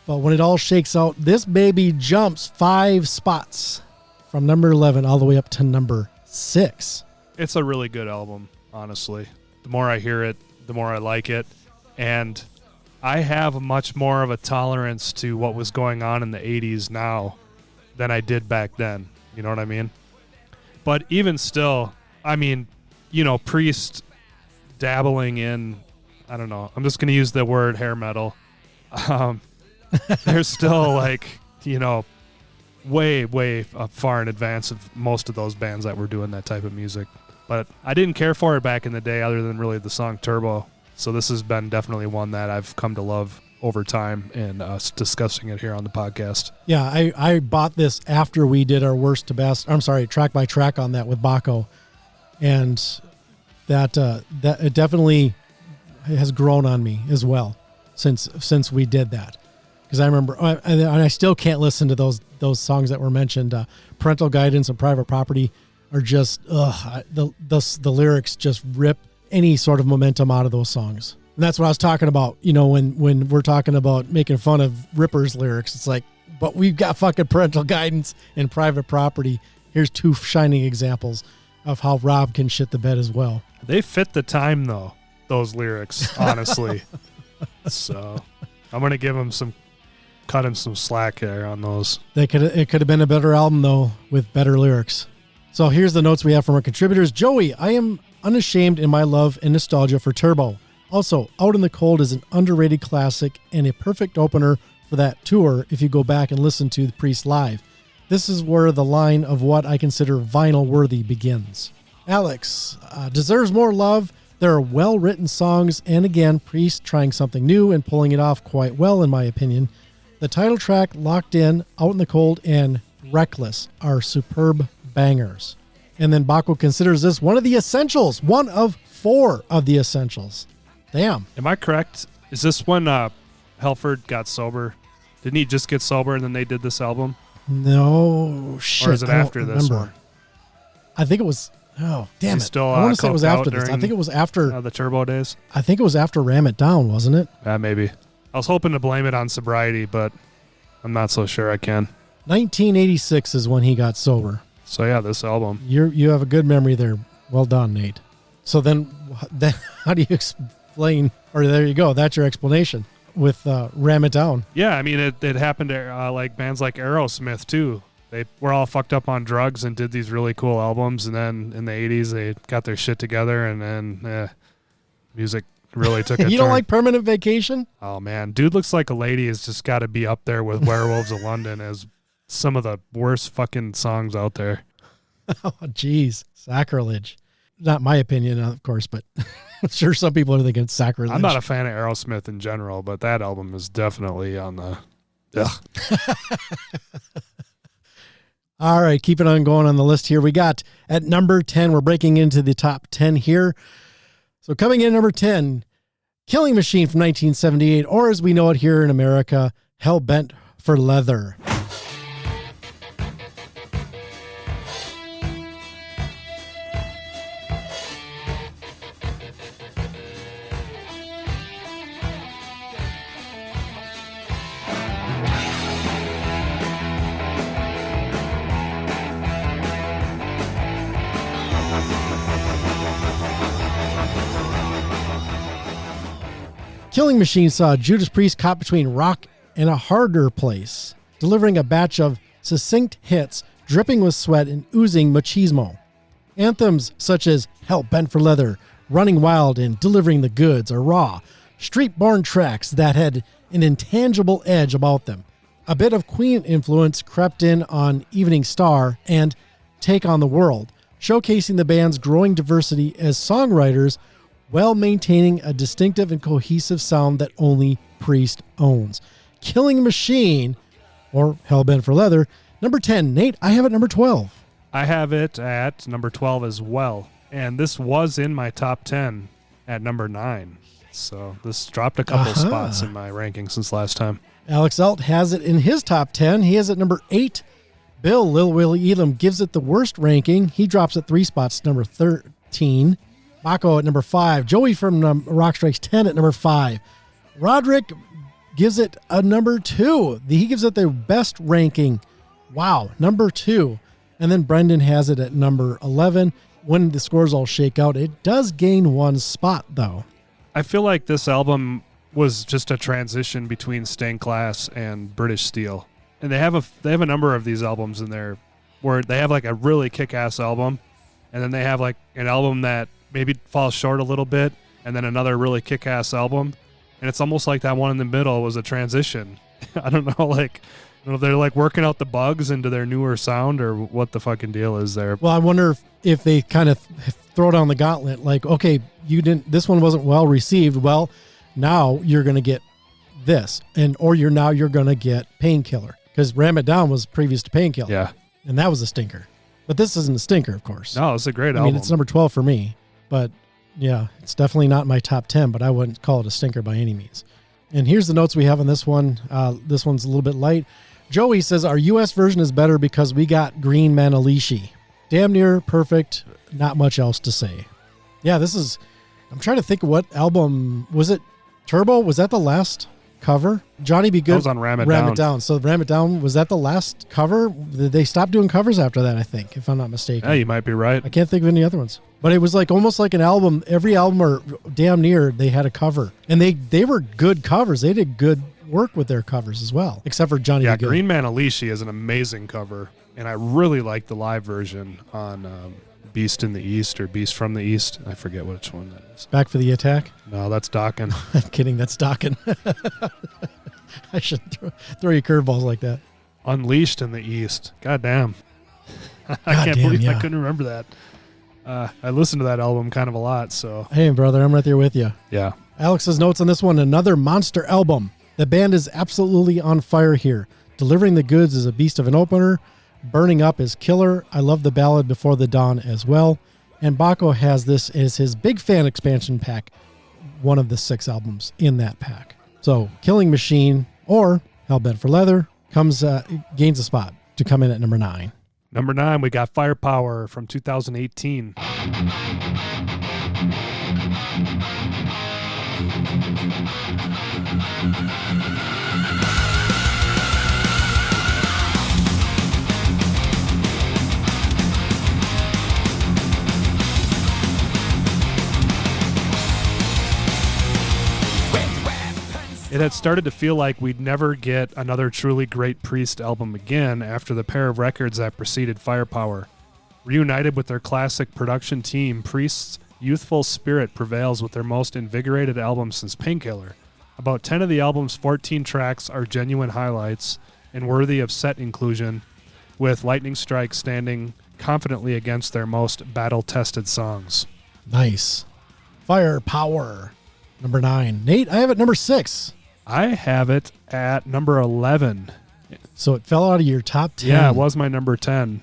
But when it all shakes out, this baby jumps 5 spots from number 11 all the way up to number 6. It's a really good album, honestly. The more I hear it, the more I like it. And I have much more of a tolerance to what was going on in the 80s now than I did back then. You know what I mean? But even still, I mean, Priest dabbling in, I don't know, I'm just going to use the word hair metal. They're still way, way far in advance of most of those bands that were doing that type of music. But I didn't care for it back in the day other than really the song Turbo. So this has been definitely one that I've come to love over time and discussing it here on the podcast. Yeah, I bought this after we did our worst to best. I'm sorry, track by track on that with Bakko. And that it definitely has grown on me as well since we did that. Because I remember, and I still can't listen to those songs that were mentioned. Parental Guidance and Private Property are just, the lyrics just rip any sort of momentum out of those songs. And that's what I was talking about, when we're talking about making fun of Ripper's lyrics. It's like, but we've got fucking Parental Guidance and Private Property. Here's two shining examples of how Rob can shit the bed as well. They fit the time, though, those lyrics, honestly. So I'm going to cut him some slack there on those. It could have been a better album, though, with better lyrics. So here's the notes we have from our contributors. Joey, I am unashamed in my love and nostalgia for Turbo. Also, Out in the Cold is an underrated classic and a perfect opener for that tour if you go back and listen to the Priest live. This is where the line of what I consider vinyl worthy begins. Alex, deserves more love. There are well-written songs, and again, Priest trying something new and pulling it off quite well, in my opinion. The title track, Locked In, Out in the Cold, and Reckless are superb bangers. And then Bakko considers this one of the essentials, one of 4 of the essentials. Damn. Am I correct? Is this when Halford got sober? Didn't he just get sober and then they did this album? No, shit. Or is it after this one? I think it was... Oh, damn it. Still, I want to say it was after this. I think it was after... the Turbo days? I think it was after Ram It Down, wasn't it? Maybe. I was hoping to blame it on sobriety, but I'm not so sure I can. 1986 is when he got sober. So, yeah, this album. You have a good memory there. Well done, Nate. So then how do you explain... Or there you go. That's your explanation with Ram It Down. Yeah, I mean, it happened to like bands like Aerosmith, too. They were all fucked up on drugs and did these really cool albums. And then in the 80s, they got their shit together. And then music really took a turn. You don't like Permanent Vacation? Oh, man. Dude Looks Like a Lady has just got to be up there with Werewolves of London as some of the worst fucking songs out there. Oh, geez. Sacrilege. Not my opinion, of course, but I'm sure some people are thinking it's sacrilege. I'm not a fan of Aerosmith in general, but that album is definitely on the... All right, keeping on going on the list here. We got at number 10, we're breaking into the top 10 here. So coming in at number 10, Killing Machine from 1978, or as we know it here in America, Hell Bent for Leather. Killing Machine saw Judas Priest caught between rock and a harder place, delivering a batch of succinct hits, dripping with sweat and oozing machismo. Anthems such as Hell Bent for Leather, Running Wild, and Delivering the Goods are raw, street-born tracks that had an intangible edge about them. A bit of Queen influence crept in on Evening Star and Take on the World, showcasing the band's growing diversity as songwriters while maintaining a distinctive and cohesive sound that only Priest owns. Killing Machine, or Hell Bent for Leather, number 10. Nate, I have it number 12. I have it at number 12 as well. And this was in my top 10 at number 9. So this dropped a couple spots in my ranking since last time. Alex Alt has it in his top 10. He has it number 8. Bill, Lil Willy Elam, gives it the worst ranking. He drops it 3 spots to number 13. Bakko at number 5. Joey from Rock Strikes 10 at number 5. Roderick gives it a number 2. He gives it the best ranking. Wow, number 2. And then Brendan has it at number 11. When the scores all shake out, it does gain 1 spot, though. I feel like this album was just a transition between Stained Glass and British Steel. And they have a number of these albums in there where they have like a really kick-ass album, and then they have like an album that maybe falls short a little bit, and then another really kick-ass album. And it's almost like that one in the middle was a transition. I don't know, they're like working out the bugs into their newer sound or what the fucking deal is there. Well, I wonder if they kind of throw down the gauntlet, like, okay, this one wasn't well received. Well, now you're going to get this, or you're going to get Painkiller, because Ram It Down was previous to Painkiller. Yeah. And that was a stinker. But this isn't a stinker, of course. No, it's a great album. I mean, it's number 12 for me. But yeah, it's definitely not in my top 10, but I wouldn't call it a stinker by any means. And here's the notes we have on this one. This one's a little bit light. Joey says, our U.S. version is better because we got Green Manalishi. damn near perfect. Not much else to say. Yeah, I'm trying to think of what album was it. Turbo, was that the last cover? Johnny Be Good. That was on Ram It Down. So Ram It Down, was that the last cover? Did they stop doing covers after that, I think, if I'm not mistaken? Yeah, you might be right. I can't think of any other ones. But it was like almost like an album. Every album or damn near, they had a cover. And they were good covers. They did good work with their covers as well, except for Johnny Be Good. Green Man Alishi is an amazing cover, and I really like the live version on Beast in the East or Beast from the East. I forget which one that is. Back for the Attack? No, that's Dokken. I'm kidding. That's Dokken. I should throw you curveballs like that. Unleashed in the East. God damn. I can't believe I couldn't remember that. I listened to that album kind of a lot, so. Hey, brother, I'm right there with you. Yeah. Alex's notes on this one, another monster album. The band is absolutely on fire here. Delivering the Goods is a beast of an opener. Burning Up is killer. I love the ballad Before the Dawn as well. And Bakko has this as his big fan expansion pack, one of the 6 albums in that pack. So Killing Machine or Hellbent for Leather gains a spot to come in at number 9. Number 9, we got Firepower from 2018. It had started to feel like we'd never get another truly great Priest album again after the pair of records that preceded Firepower. Reunited with their classic production team, Priest's youthful spirit prevails with their most invigorated album since Painkiller. About 10 of the album's 14 tracks are genuine highlights and worthy of set inclusion, with Lightning Strike standing confidently against their most battle-tested songs. Nice. Firepower, number 9. Nate, I have it number 6. I have it at number 11. So it fell out of your top 10. Yeah, it was my number 10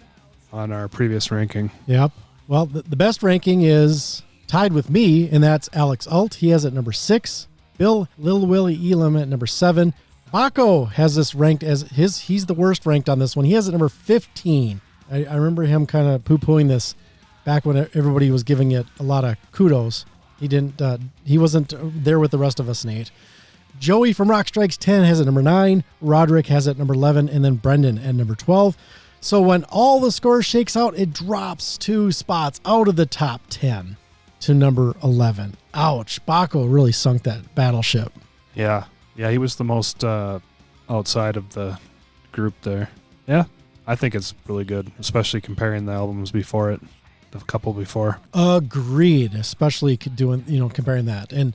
on our previous ranking. Yep. Well, the best ranking is tied with me, and that's Alex Alt. He has it number 6. Lil Willy Elam at number 7. Bakko has this ranked as he's the worst ranked on this one. He has it number 15. I remember him kind of poo-pooing this back when everybody was giving it a lot of kudos. He wasn't there with the rest of us, Nate. Joey from Rock Strikes 10 has it number 9. Roderick has it number 11, and then Brendan at number 12. So when all the scores shakes out, it drops 2 spots out of the top 10 to number 11. Ouch. Bakko really sunk that battleship. Yeah. Yeah, he was the most outside of the group there. Yeah, I think it's really good, especially comparing the albums before it, the couple before. Agreed, especially comparing that. And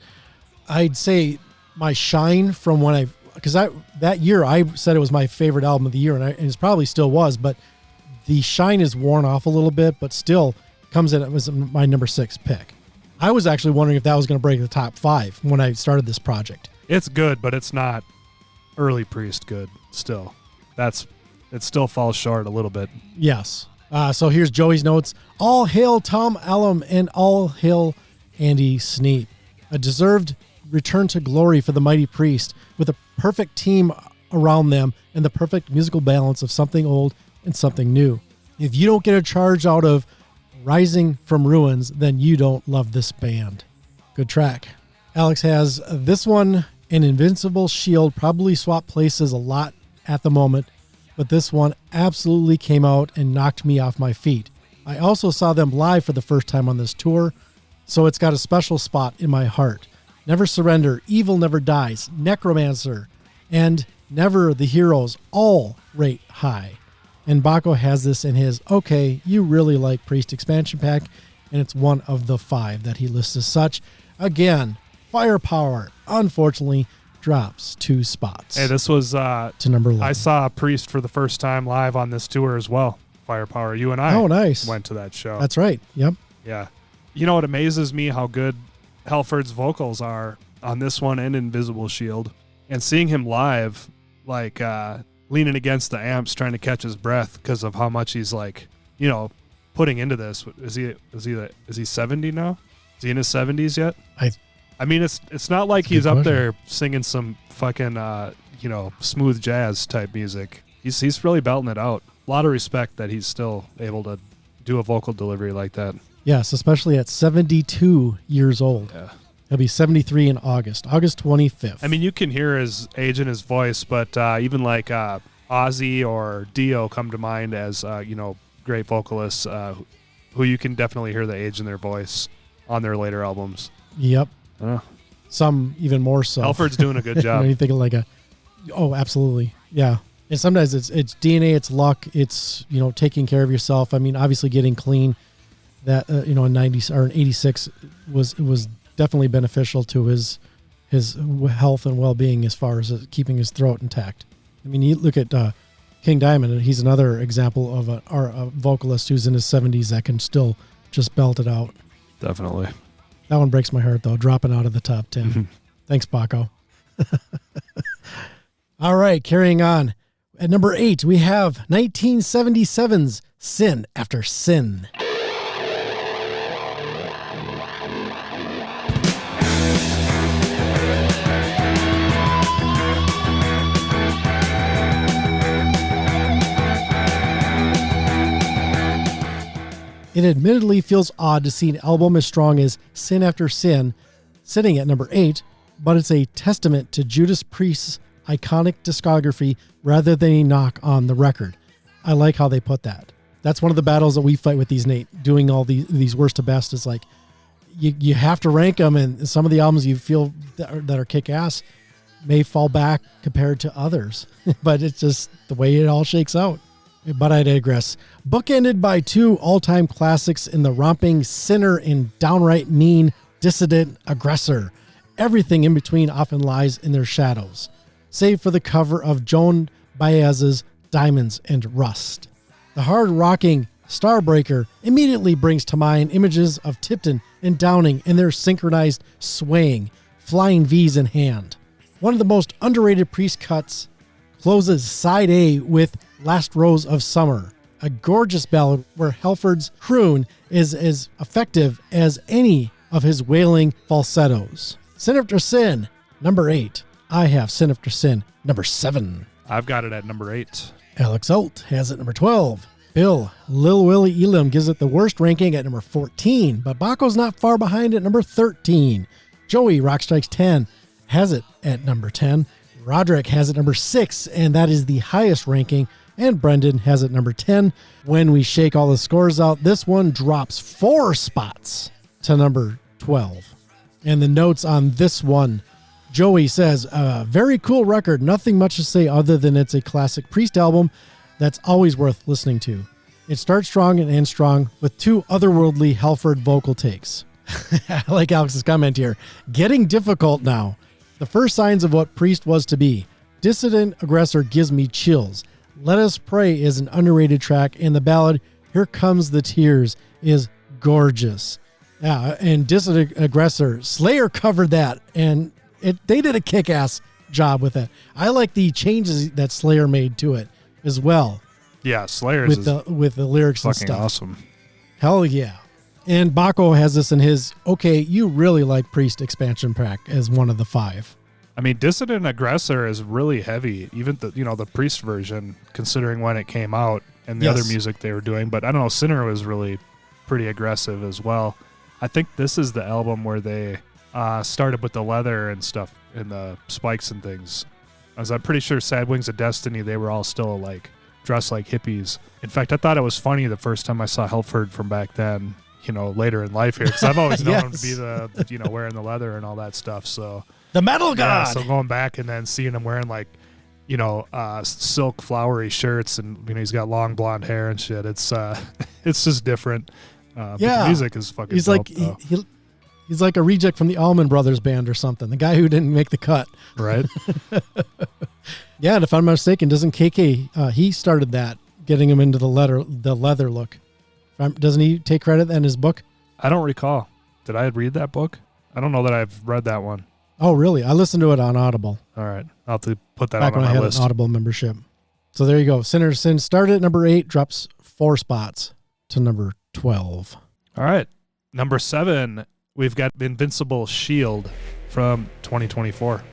I'd say my shine from when because that year I said it was my favorite album of the year, and it probably still was, but the shine is worn off a little bit, but still comes in. It was my number 6 pick. I was actually wondering if that was going to break the top 5 when I started this project. It's good, but it's not early Priest good still. It still falls short a little bit. Yes. So here's Joey's notes. All hail Tom Allum and all hail Andy Sneap. A deserved return to glory for the mighty Priest with a perfect team around them and the perfect musical balance of something old and something new. If you don't get a charge out of Rising from Ruins, then you don't love this band. Good track. Alex has this one and Invincible Shield probably swap places a lot at the moment, but this one absolutely came out and knocked me off my feet. I also saw them live for the first time on this tour, so it's got a special spot in my heart. Never Surrender, Evil Never Dies, Necromancer, and Never the Heroes all rate high. And Bakko has this in his, okay, you really like Priest expansion pack, and it's one of the 5 that he lists as such. Again, Firepower, unfortunately, drops 2 spots. Hey, this was to number 11. I saw Priest for the first time live on this tour as well. Firepower, you and I went to that show. That's right. Yep. Yeah. You know, it amazes me how good Halford's vocals are on this one and Invisible Shield. And seeing him live, like leaning against the amps trying to catch his breath because of how much he's putting into this. Is he 70 now? Is he in his 70s yet? I mean, it's not like he's up there singing some fucking smooth jazz type music. He's really belting it out. A lot of respect that he's still able to do a vocal delivery like that. Yes, especially at 72 years old. Yeah. He'll be 73 in August 25th. I mean, you can hear his age in his voice, but even like Ozzy or Dio come to mind as, great vocalists who you can definitely hear the age in their voice on their later albums. Yep. Some even more so. Halford's doing a good job. You think like absolutely. Yeah. And sometimes it's DNA, it's luck, it's, taking care of yourself. I mean, obviously getting clean that, in 90 or in 86 was definitely beneficial to his health and well-being as far as keeping his throat intact. I mean, you look at King Diamond, and he's another example of a vocalist who's in his 70s that can still just belt it out. Definitely. That one breaks my heart, though, dropping out of the top 10. Mm-hmm. Thanks, Bakko. All right, carrying on. At number 8, we have 1977's Sin After Sin. It admittedly feels odd to see an album as strong as Sin After Sin sitting at number 8, but it's a testament to Judas Priest's iconic discography rather than a knock on the record. I like how they put that. That's one of the battles that we fight with these, Nate, doing all these worst to best is like, you have to rank them, and some of the albums you feel that are kick-ass may fall back compared to others, but it's just the way it all shakes out. But I digress. Bookended by 2 all-time classics in the romping sinner and downright mean dissident aggressor. Everything in between often lies in their shadows, save for the cover of Joan Baez's Diamonds and Rust. The hard-rocking Starbreaker immediately brings to mind images of Tipton and Downing in their synchronized swaying, flying V's in hand. One of the most underrated Priest cuts closes side A with Last Rose of Summer, a gorgeous ballad where Halford's croon is as effective as any of his wailing falsettos. Sin After Sin, number 8. I have Sin After Sin, number 7. I've got it at number 8. Alex Alt has it number 12. Bill, Lil Willy Elam gives it the worst ranking at number 14, but Bakko's not far behind at number 13. Joey, Rockstrike's 10, has it at number 10. Roderick has it number 6, and that is the highest ranking. And Brendan has it number 10. When we shake all the scores out, this one drops 4 spots to number 12. And the notes on this one, Joey says, very cool record. Nothing much to say other than it's a classic Priest album that's always worth listening to. It starts strong and ends strong with 2 otherworldly Halford vocal takes. I like Alex's comment here. Getting difficult now. The first signs of what Priest was to be. Dissident Aggressor gives me chills. Let Us Pray is an underrated track, and the ballad Here Comes the Tears is gorgeous. Yeah, and Dissident Aggressor, Slayer covered that, and they did a kick-ass job with it. I like the changes that Slayer made to it as well. Yeah, Slayer's with the lyrics and fucking stuff. Awesome. Hell yeah. And Bakko has this in his, okay, you really like Priest expansion pack as one of the 5. I mean, Dissident Aggressor is really heavy, even the Priest version, considering when it came out and the other music they were doing. But I don't know, Sinner was really pretty aggressive as well. I think this is the album where they started with the leather and stuff and the spikes and things. As I'm pretty sure Sad Wings of Destiny, they were all still like dressed like hippies. In fact, I thought it was funny the first time I saw Halford from back then, later in life here, because I've always known him to be the, wearing the leather and all that stuff. So the metal god. So going back and then seeing him wearing like, silk flowery shirts and he's got long blonde hair and shit. It's just different. But the music is fucking. He's dope, like he's like a reject from the Allman Brothers band or something. The guy who didn't make the cut. Right. Yeah, and if I'm not mistaken, doesn't KK he started that, getting him into the leather look. Doesn't he take credit in his book? I don't recall. Did I read that book? I don't know that I've read that one. Oh, really? I listened to it on Audible. All right. I'll have to put that back on when my I had list. an Audible membership. So there you go. Sinner Sin started at number 8, drops 4 spots to number 12. All right. Number 7, we've got Invincible Shield from 2024.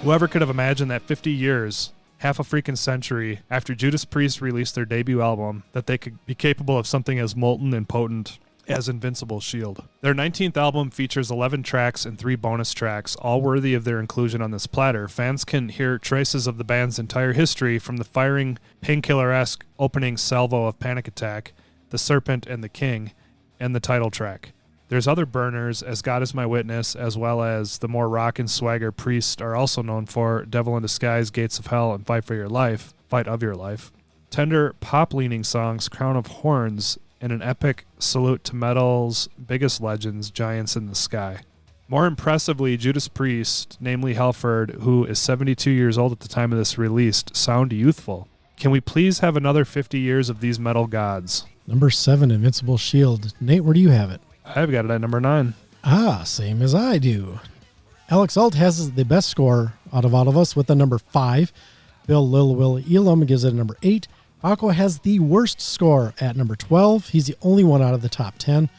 Whoever could have imagined that 50 years, half a freaking century after Judas Priest released their debut album, that they could be capable of something as molten and potent as Invincible Shield. Their 19th album features 11 tracks and 3 bonus tracks, all worthy of their inclusion on this platter. Fans can hear traces of the band's entire history, from the firing Painkiller-esque opening salvo of Panic Attack, The Serpent and the King, and the title track. There's other burners, as God Is My Witness, as well as the more rock and swagger Priest are also known for, Devil in Disguise, Gates of Hell, and Fight of Your Life. Tender pop-leaning songs, Crown of Horns, and an epic salute to metal's biggest legends, Giants in the Sky. More impressively, Judas Priest, namely Halford, who is 72 years old at the time of this release, sound youthful. Can we please have another 50 years of these metal gods? Number 7, Invincible Shield. Nate, where do you have it? I've got it at number 9. Same as I do. Alex Alt has the best score out of all of us with a number 5. Bill Lil Willy Elam gives it a number 8. Bakko has the worst score at number 12. He's the only one out of the top 10.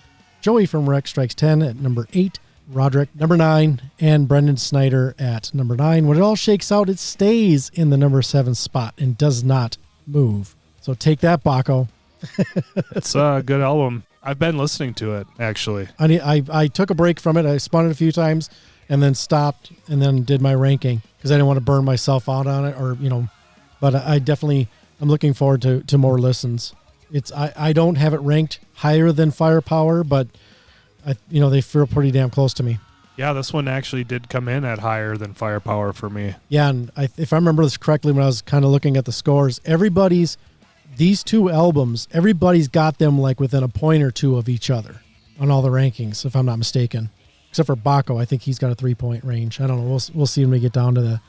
Joey from Rex Strikes 10 at number 8. Roderick, number 9. And Brendan Snyder at number 9. When it all shakes out, it stays in the number 7 spot and does not move. So take that, Bakko. It's a good album. I've been listening to it, actually. I took a break from it. I spun it a few times and then stopped and then did my ranking because I didn't want to burn myself out on it, but I definitely, I'm looking forward to more listens. I don't have it ranked higher than Firepower, but they feel pretty damn close to me. Yeah, this one actually did come in at higher than Firepower for me. Yeah, and if I remember this correctly, when I was kind of looking at the scores, these two albums, everybody's got them like within a point or two of each other on all the rankings, if I'm not mistaken. Except for Bakko, I think he's got a 3-point range. I don't know. We'll see when we get down to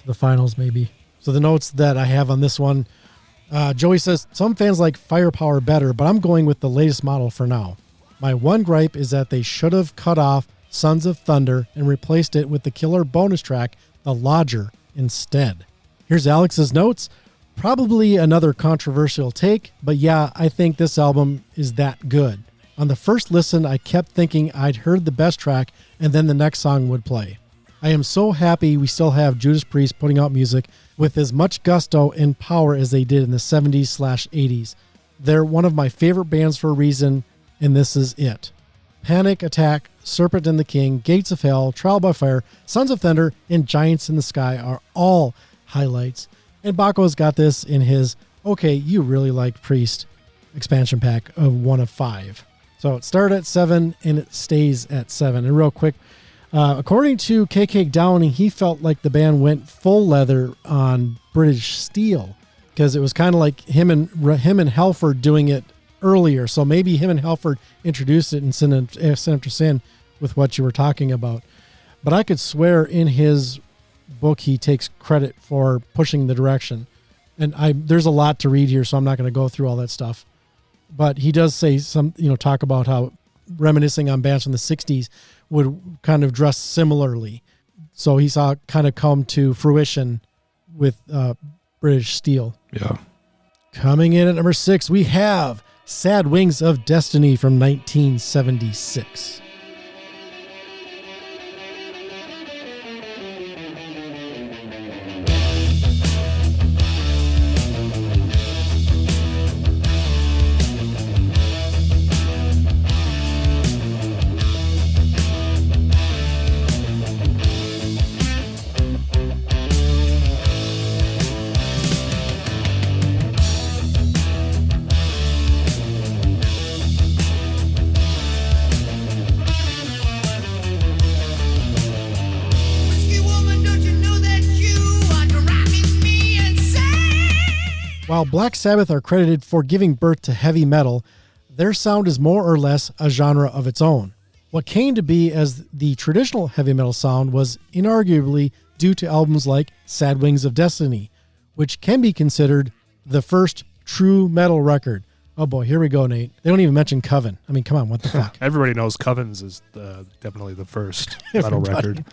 the finals, maybe. So the notes that I have on this one, Joey says, some fans like Firepower better, but I'm going with the latest model for now. My one gripe is that they should have cut off Sons of Thunder and replaced it with the killer bonus track, The Lodger, instead. Here's Alex's notes. Probably another controversial take, but yeah, I think this album is that good. On the first listen, I kept thinking I'd heard the best track, and then the next song would play. I am so happy we still have Judas Priest putting out music with as much gusto and power as they did in the 70s/80s. They're one of my favorite bands for a reason, and this is it. Panic Attack, Serpent and the King, Gates of Hell, Trial by Fire, Sons of Thunder, and Giants in the Sky are all highlights. And Bakko's got this in his, okay, you really like Priest expansion pack of 1 of 5. So it started at 7 and it stays at 7. And real quick, according to KK Downing, he felt like the band went full leather on British Steel because it was kind of like him and Halford doing it earlier. So maybe him and Halford introduced it in Sin After Sin with what you were talking about. But I could swear in his book he takes credit for pushing the direction, and there's a lot to read here, so I'm not going to go through all that stuff, but he does say talk about how reminiscing on bands from the 60s would kind of dress similarly, so he saw it kind of come to fruition with British Steel. Yeah. Coming in at number 6, we have Sad Wings of Destiny from 1976. While Black Sabbath are credited for giving birth to heavy metal, their sound is more or less a genre of its own. What came to be as the traditional heavy metal sound was inarguably due to albums like Sad Wings of Destiny, which can be considered the first true metal record. Oh boy, here we go, Nate. They don't even mention Coven. I mean, come on, what the fuck? Everybody knows Covens is definitely the first metal record.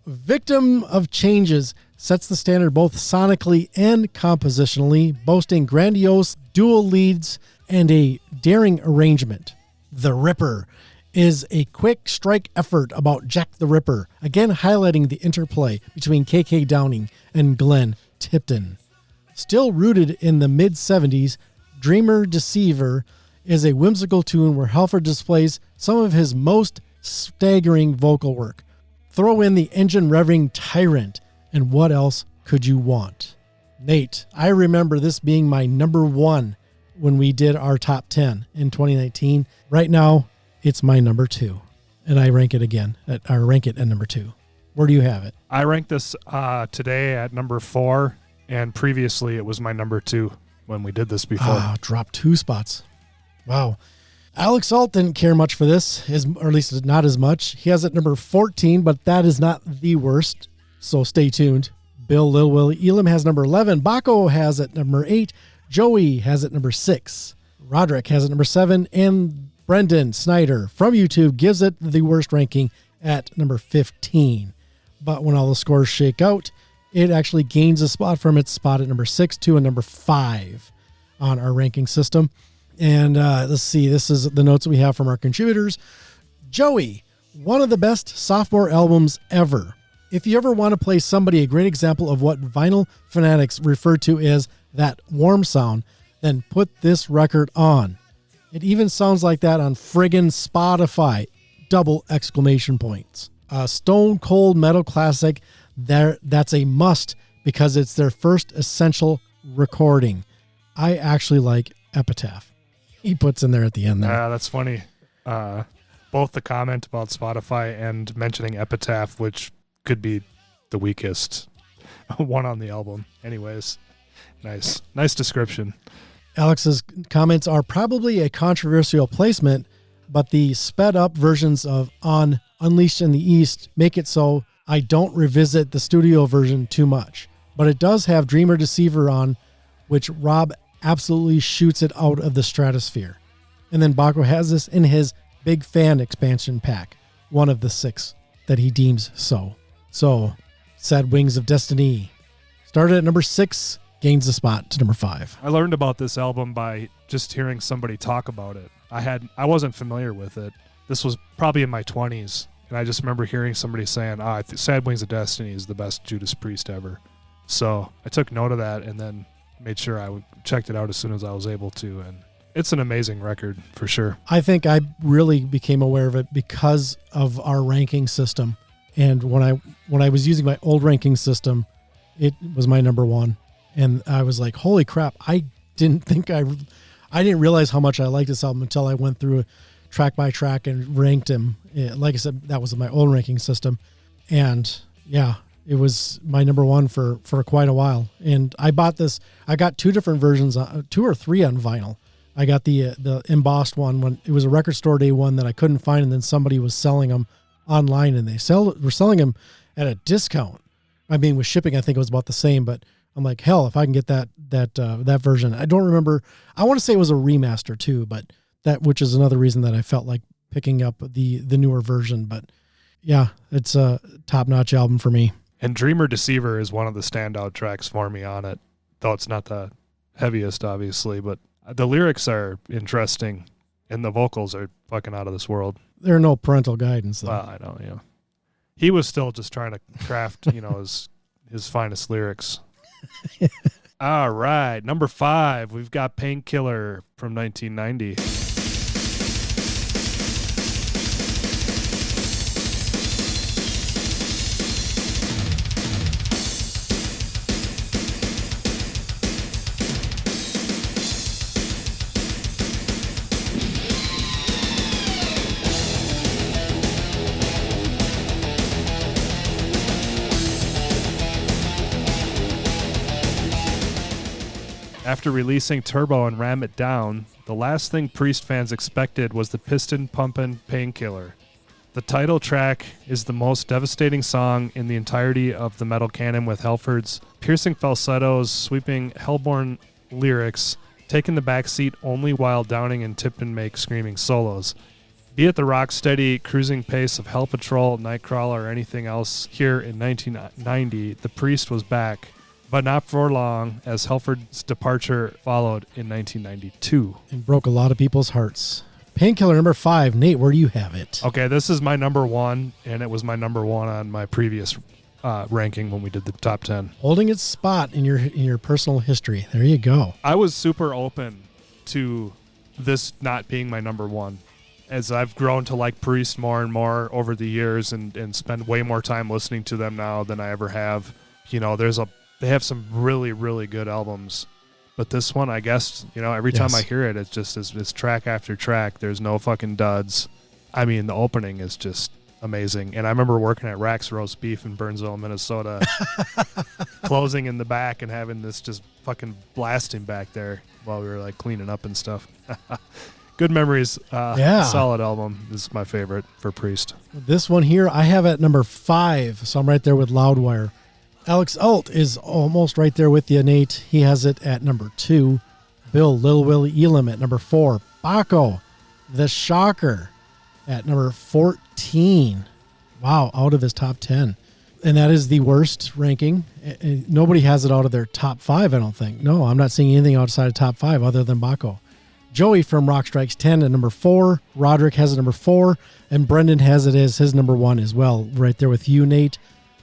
Victim of Changes sets the standard both sonically and compositionally, boasting grandiose dual leads and a daring arrangement. The Ripper is a quick strike effort about Jack the Ripper, again highlighting the interplay between KK Downing and Glenn Tipton. Still rooted in the mid-70s, Dreamer Deceiver is a whimsical tune where Halford displays some of his most staggering vocal work. Throw in the engine revving Tyrant, and what else could you want? Nate, I remember this being my number one when we did our top 10 in 2019. Right now, it's my number 2, and I rank it at number 2. Where do you have it? I ranked this today at number 4, and previously it was my number 2 when we did this before. Dropped 2 spots. Wow. Alex Salt didn't care much for this, or at least not as much. He has it number 14, but that is not the worst, so stay tuned. Bill Lil Willy Elam has number 11. Bakko has it number 8. Joey has it number 6. Roderick has it number 7. And Brendan Snyder from YouTube gives it the worst ranking at number 15. But when all the scores shake out, it actually gains a spot from its spot at number 6 to a number 5 on our ranking system. And let's see, this is the notes we have from our contributors. Joey, one of the best sophomore albums ever. If you ever want to play somebody a great example of what vinyl fanatics refer to as that warm sound, then put this record on. It even sounds like that on friggin' Spotify. Double exclamation points. A stone cold metal classic. That's a must because it's their first essential recording. I actually like Epitaph. He puts in there at the end there. Yeah, that's funny. Both the comment about Spotify and mentioning Epitaph, which could be the weakest one on the album. Anyways, nice description. Alex's comments are probably a controversial placement, but the sped up versions of On Unleashed in the East make it so I don't revisit the studio version too much. But it does have Dreamer Deceiver on, which Rob absolutely shoots it out of the stratosphere. And then Bakko has this in his Big Fan expansion pack, one of the 6 that he deems so. So, Sad Wings of Destiny started at number 6, gains a spot to number 5. I learned about this album by just hearing somebody talk about it. I wasn't familiar with it. This was probably in my 20s, and I just remember hearing somebody saying, Sad Wings of Destiny is the best Judas Priest ever. So I took note of that and then made sure I checked it out as soon as I was able to, and it's an amazing record for sure. I think I really became aware of it because of our ranking system, and when I was using my old ranking system, it was my number 1. And I was like, holy crap, I didn't realize how much I liked this album until I went through track by track and ranked him. Like I said, that was my old ranking system. And yeah, it was my number 1 for quite a while. And I bought this, I got 2 different versions, 2 or 3 on vinyl. I got the embossed one when it was a record store day one that I couldn't find. And then somebody was selling them online and were selling them at a discount. I mean, with shipping, I think it was about the same, but I'm like, hell, if I can get that version. I don't remember. I want to say it was a remaster too, but which is another reason that I felt like picking up the newer version. But yeah, it's a top-notch album for me. And Dreamer Deceiver is one of the standout tracks for me on it, though it's not the heaviest, obviously, but the lyrics are interesting and the vocals are fucking out of this world. There are no parental guidance, though. Well, I know, yeah. He was still just trying to craft, his finest lyrics. All right, number 5, we've got Painkiller from 1990. After releasing Turbo and Ram It Down, the last thing Priest fans expected was the piston-pumping Painkiller. The title track is the most devastating song in the entirety of the metal canon, with Halford's piercing falsettos, sweeping hellborn lyrics, taking the backseat only while Downing and Tipton make screaming solos. Be it the rock-steady, cruising pace of Hell Patrol, Nightcrawler, or anything else, here in 1990, the Priest was back, but not for long, as Halford's departure followed in 1992. And broke a lot of people's hearts Painkiller number 5. Nate, where do you have it? Okay, this is my number 1, and it was my number 1 on my previous ranking when we did the top 10. Holding its spot in your personal history. There you go. I was super open to this not being my number 1. As I've grown to like Priest more and more over the years and spend way more time listening to them now than I ever have. You know, they have some really, really good albums. But this one, I guess, you know, every time I hear it, it's just it's track after track. There's no fucking duds. I mean, the opening is just amazing. And I remember working at Rack's Roast Beef in Burnsville, Minnesota, closing in the back and having this just fucking blasting back there while we were like cleaning up and stuff. Good memories. Solid album. This is my favorite for Priest. This one here, I have at number 5, so I'm right there with Loudwire. Alex Alt is almost right there with you, Nate. He has it at number 2. Bill, Lil Willy Elam at number 4. Bakko, The Shocker at number 14. Wow, out of his top 10. And that is the worst ranking. Nobody has it out of their top 5, I don't think. No, I'm not seeing anything outside of top 5 other than Bakko. Joey from Rock Strikes 10 at number 4. Roderick has it number 4. And Brendan has it as his number 1 as well. Right there with you, Nate.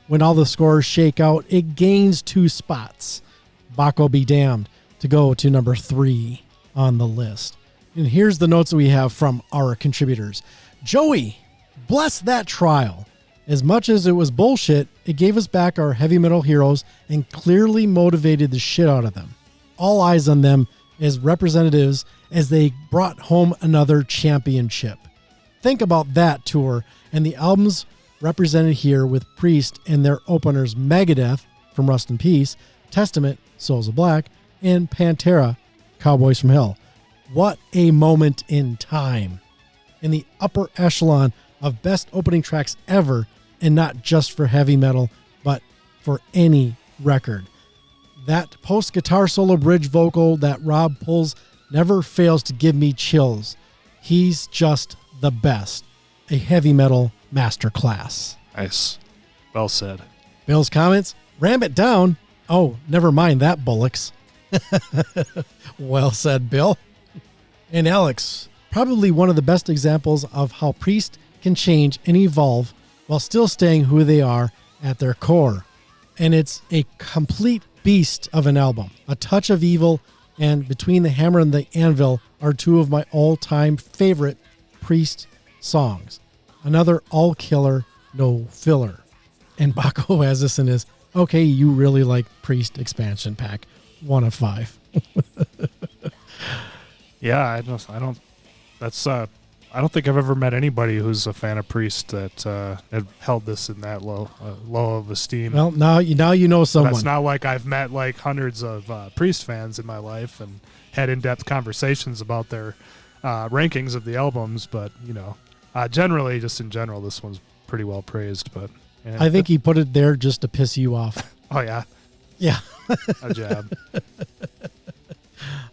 When all the scores shake out, it gains 2 spots. Bakko be damned to go to number 3 on the list. And here's the notes that we have from our contributors. Joey, bless that trial. As much as it was bullshit, it gave us back our heavy metal heroes and clearly motivated the shit out of them. All eyes on them as representatives as they brought home another championship. Think about that tour and the albums represented here with Priest and their openers Megadeth, from Rust in Peace, Testament, Souls of Black, and Pantera, Cowboys from Hell. What a moment in time. In the upper echelon of best opening tracks ever, and not just for heavy metal, but for any record. That post-guitar solo bridge vocal that Rob pulls never fails to give me chills. He's just the best. A heavy metal masterclass. Nice. Well said. Bill's comments, ram it down. Oh, never mind that, bullocks. Well said, Bill. And Alex, probably one of the best examples of how Priest can change and evolve while still staying who they are at their core. And it's a complete beast of an album. A Touch of Evil and Between the Hammer and the Anvil are 2 of my all-time favorite Priest songs. Another all-killer, no filler. And Bakko has this in his, okay, you really like Priest expansion pack, 1 of 5. Yeah, I don't think I've ever met anybody who's a fan of Priest that had held this in that low of esteem. Well, now you know someone. That's not like I've met like hundreds of Priest fans in my life and had in-depth conversations about their rankings of the albums, but you know, generally, just in general, this one's pretty well praised. But yeah. I think he put it there just to piss you off. Oh yeah, yeah, a jab.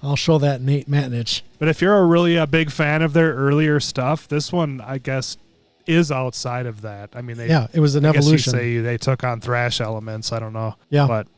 I'll show that Nate Matnich. But if you're a really big fan of their earlier stuff, this one, I guess, is outside of that. I mean, it was an evolution. I guess you say they took on thrash elements. I don't know. Yeah, but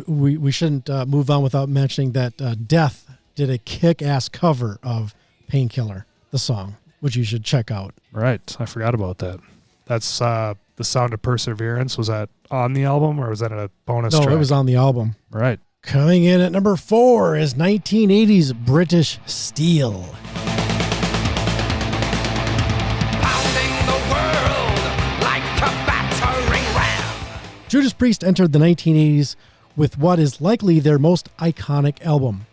we shouldn't move on without mentioning that Death did a kick-ass cover of Painkiller, the song, which you should check out. Right, I forgot about that. That's The Sound of Perseverance. Was that on the album or was that a bonus track? No, it was on the album. Right. Coming in at number 4 is 1980's British Steel. Pounding the world like a battering ram. Judas Priest entered the 1980s with what is likely their most iconic album.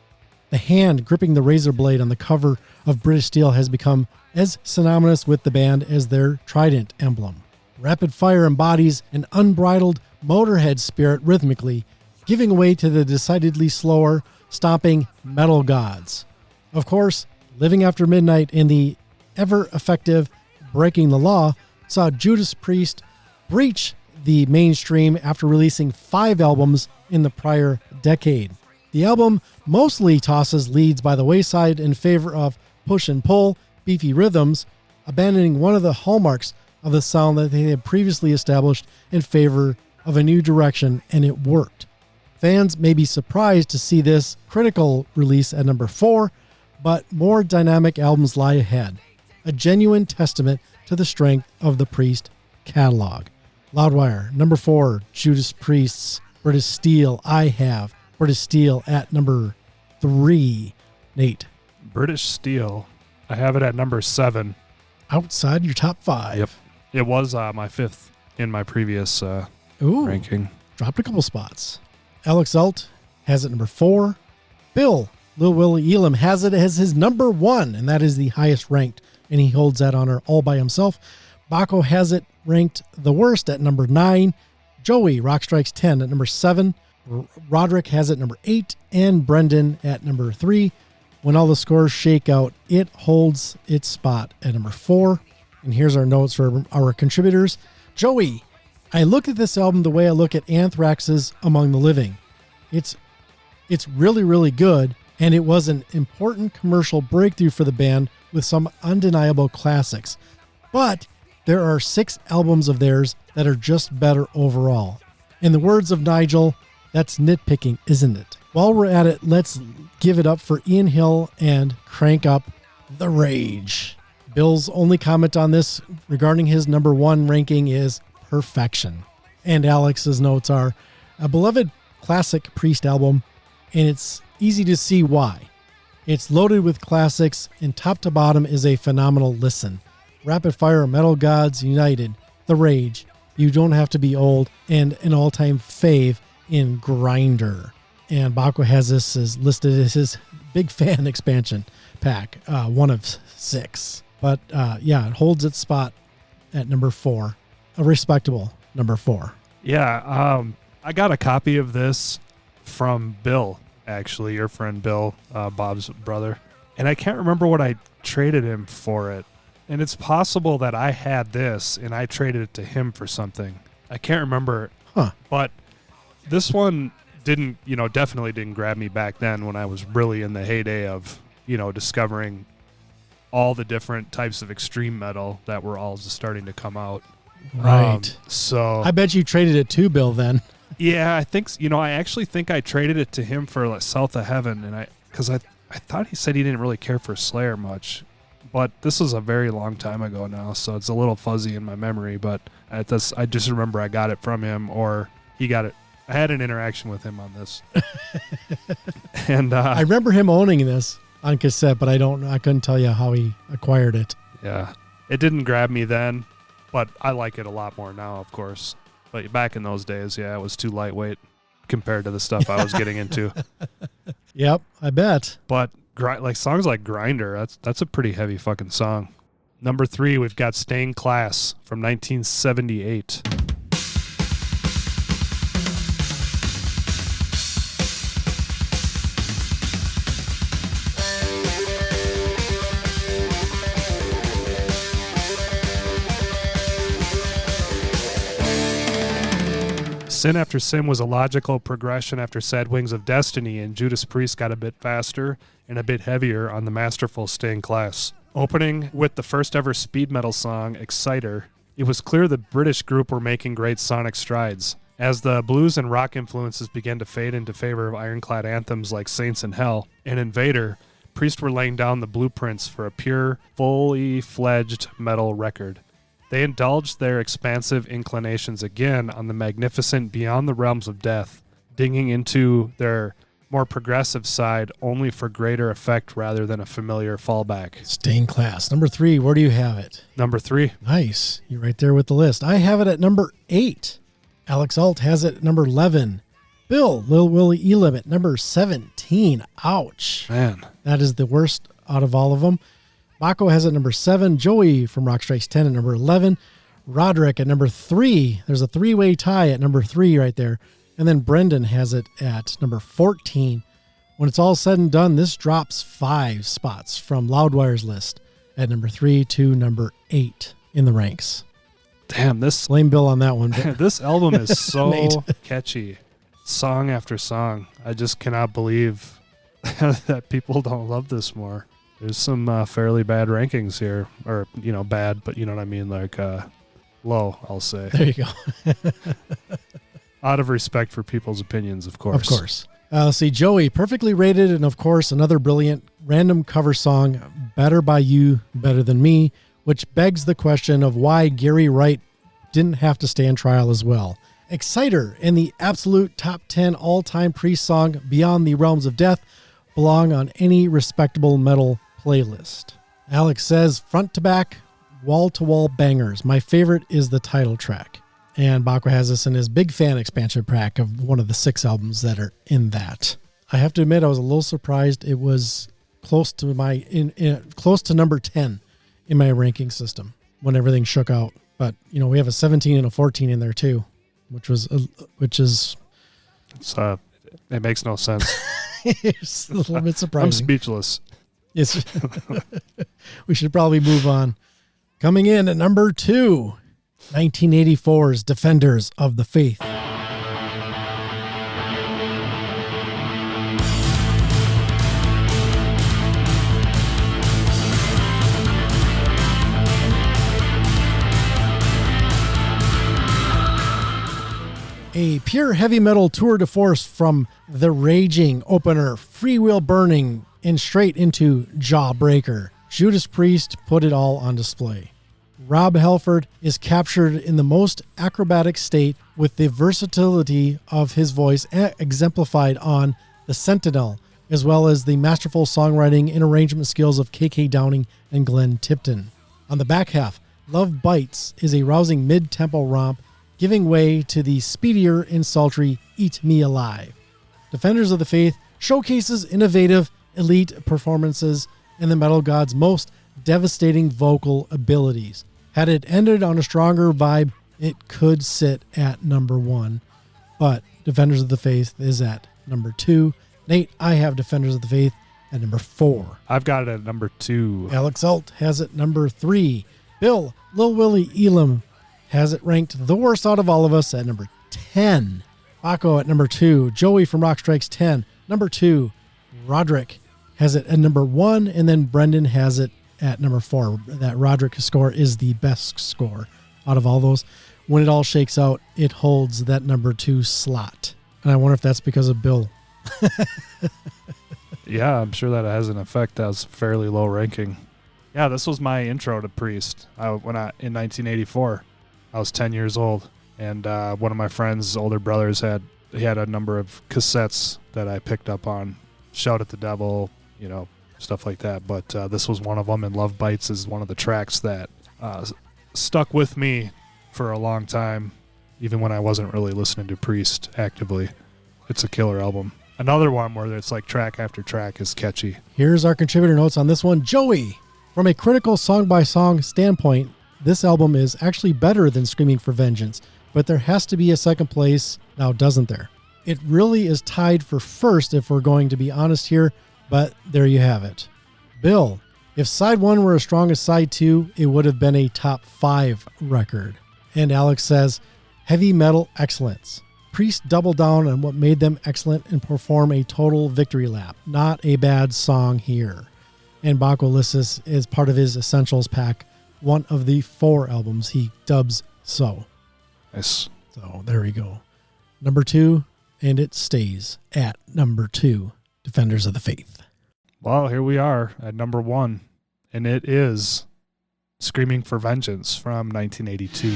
The hand gripping the razor blade on the cover of British Steel has become as synonymous with the band as their trident emblem. Rapid Fire embodies an unbridled Motorhead spirit rhythmically, giving way to the decidedly slower, stomping metal gods. Of course, Living After Midnight and the ever-effective Breaking the Law saw Judas Priest breach the mainstream after releasing 5 albums in the prior decade. The album mostly tosses leads by the wayside in favor of push and pull, beefy rhythms, abandoning one of the hallmarks of the sound that they had previously established in favor of a new direction, and it worked. Fans may be surprised to see this critical release at number 4, but more dynamic albums lie ahead. A genuine testament to the strength of the Priest catalog. Loudwire, number 4, Judas Priest's British Steel, I Have. British Steel at number 3. Nate. British Steel, I have it at number 7. Outside your top 5. Yep. It was my 5th in my previous ranking. Dropped a couple spots. Alex Alt has it number 4. Bill, Lil Willy Elam, has it as his number 1, and that is the highest ranked, and he holds that honor all by himself. Bakko has it ranked the worst at number 9. Joey, Rock Strikes 10 at number 7. Roderick has it number 8, and Brendan at number 3. When all the scores shake out, it holds its spot at number 4. And here's our notes for our contributors. Joey, I look at this album the way I look at Anthrax's Among the Living. It's really, really good, and it was an important commercial breakthrough for the band with some undeniable classics. But there are 6 albums of theirs that are just better overall. In the words of Nigel, that's nitpicking, isn't it? While we're at it, let's give it up for Ian Hill and crank up The Rage. Bill's only comment on this regarding his number 1 ranking is perfection. And Alex's notes are a beloved classic Priest album, and it's easy to see why. It's loaded with classics, and top to bottom is a phenomenal listen. Rapid Fire, Metal Gods United, The Rage, You Don't Have to Be Old, and an all-time fave in Grinder. And Bakko has this as listed as his big fan expansion pack, 1 of 6. But it holds its spot at number 4, a respectable number 4. Yeah, I got a copy of this from Bill, actually, your friend Bill, Bob's brother. And I can't remember what I traded him for it. And it's possible that I had this and I traded it to him for something. I can't remember. But this one definitely didn't grab me back then when I was really in the heyday of, discovering all the different types of extreme metal that were all just starting to come out. Right. So I bet you traded it to Bill then. Yeah, I think, I actually think I traded it to him for like South of Heaven. And because I thought he said he didn't really care for Slayer much. But this was a very long time ago now, so it's a little fuzzy in my memory. But I just remember I got it from him, or he got it. I had an interaction with him on this. And I remember him owning this on cassette, but I couldn't tell you how he acquired it. Yeah, it didn't grab me then, but I like it a lot more now, of course. But back in those days, yeah, it was too lightweight compared to the stuff I was getting into. Yep, I bet. But like songs like Grinder, that's a pretty heavy fucking song. Number 3, we've got Stained Class from 1978. Sin After Sin was a logical progression after Sad Wings of Destiny, and Judas Priest got a bit faster and a bit heavier on the masterful Stained Class. Opening with the first ever speed metal song, Exciter, it was clear the British group were making great sonic strides. As the blues and rock influences began to fade into favor of ironclad anthems like Saints in Hell and Invader, Priest were laying down the blueprints for a pure, fully fledged metal record. They indulged their expansive inclinations again on the magnificent Beyond the Realms of Death, digging into their more progressive side only for greater effect rather than a familiar fallback. Stained Class. Number 3, where do you have it? Number 3. Nice. You're right there with the list. I have it at number 8. Alex Alt has it at number 11. Bill, Lil Willy Elam at number 17. Ouch. Man. That is the worst out of all of them. Bakko has it at number 7. Joey from Rock Strikes 10 at number 11. Roderick at number 3. There's a 3-way tie at number 3 right there. And then Brendan has it at number 14. When it's all said and done, this drops 5 spots from Loudwire's list at number 3 to number 8 in the ranks. Damn, this... Blame Bill on that one. This album is so catchy. Song after song. I just cannot believe that people don't love this more. There's some fairly bad rankings here. Or, bad, but you know what I mean? Like, low, I'll say. There you go. Out of respect for people's opinions, of course. Of course. Let's see, Joey, perfectly rated, and of course, another brilliant random cover song, Better by You, Better Than Me, which begs the question of why Gary Wright didn't have to stand trial as well. Exciter and the absolute top 10 all-time Priest song, Beyond the Realms of Death, belong on any respectable metal playlist. Alex says, front to back, wall-to-wall bangers. My favorite is the title track. And Bakko has this in his Big Fan expansion pack of one of the 6 albums that are in that. I have to admit, I was a little surprised it was close to close to number 10 in my ranking system when everything shook out. But, you know, we have a 17 and a 14 in there too, which is it makes no sense. It's a little bit surprising. I'm speechless. Yes. We should probably move on. Coming in at number 2, 1984's Defenders of the Faith. A pure heavy metal tour de force from the raging opener, Freewheel Burning, and straight into Jawbreaker. Judas Priest put it all on display. Rob Halford is captured in the most acrobatic state with the versatility of his voice exemplified on The Sentinel, as well as the masterful songwriting and arrangement skills of KK Downing and Glenn Tipton. On the back half, Love Bites is a rousing mid-tempo romp, giving way to the speedier and sultry Eat Me Alive. Defenders of the Faith showcases innovative, elite performances and the metal god's most devastating vocal abilities. Had it ended on a stronger vibe, it could sit at number 1, but Defenders of the Faith is at number 2. Nate, I have Defenders of the Faith at number 4. I've got it at number 2. Alex Alt has it number 3. Bill, Lil Willy Elam has it ranked the worst out of all of us at number 10. Bakko at number 2. Joey from Rock Strikes 10. Number 2. Roderick has it at number 1, and then Brendan has it at number 4. That Roderick score is the best score out of all those. When it all shakes out, it holds that number 2 slot. And I wonder if that's because of Bill. Yeah, I'm sure that has an effect. That was fairly low ranking. Yeah, this was my intro to Priest. In 1984, I was 10 years old, and one of my friend's older brothers had a number of cassettes that I picked up on. Shout at the Devil, you know, stuff like that. But this was one of them, and Love Bites is one of the tracks that stuck with me for a long time, even when I wasn't really listening to Priest actively. It's a killer album. Another one where it's like track after track is catchy. Here's our contributor notes on this one. Joey, from a critical song-by-song standpoint, this album is actually better than Screaming for Vengeance, but there has to be a second place now, doesn't there? It really is tied for first if we're going to be honest here, but there you have it. Bill, if side 1 were as strong as side 2, it would have been a top 5 record. And Alex says, heavy metal excellence. Priest doubled down on what made them excellent and perform a total victory lap. Not a bad song here. And Bakko lists this as part of his Essentials pack, one of the 4 albums he dubs so. Nice. So there we go. Number 2, and it stays at number 2, Defenders of the Faith. Well, here we are at number 1, and it is Screaming for Vengeance from 1982.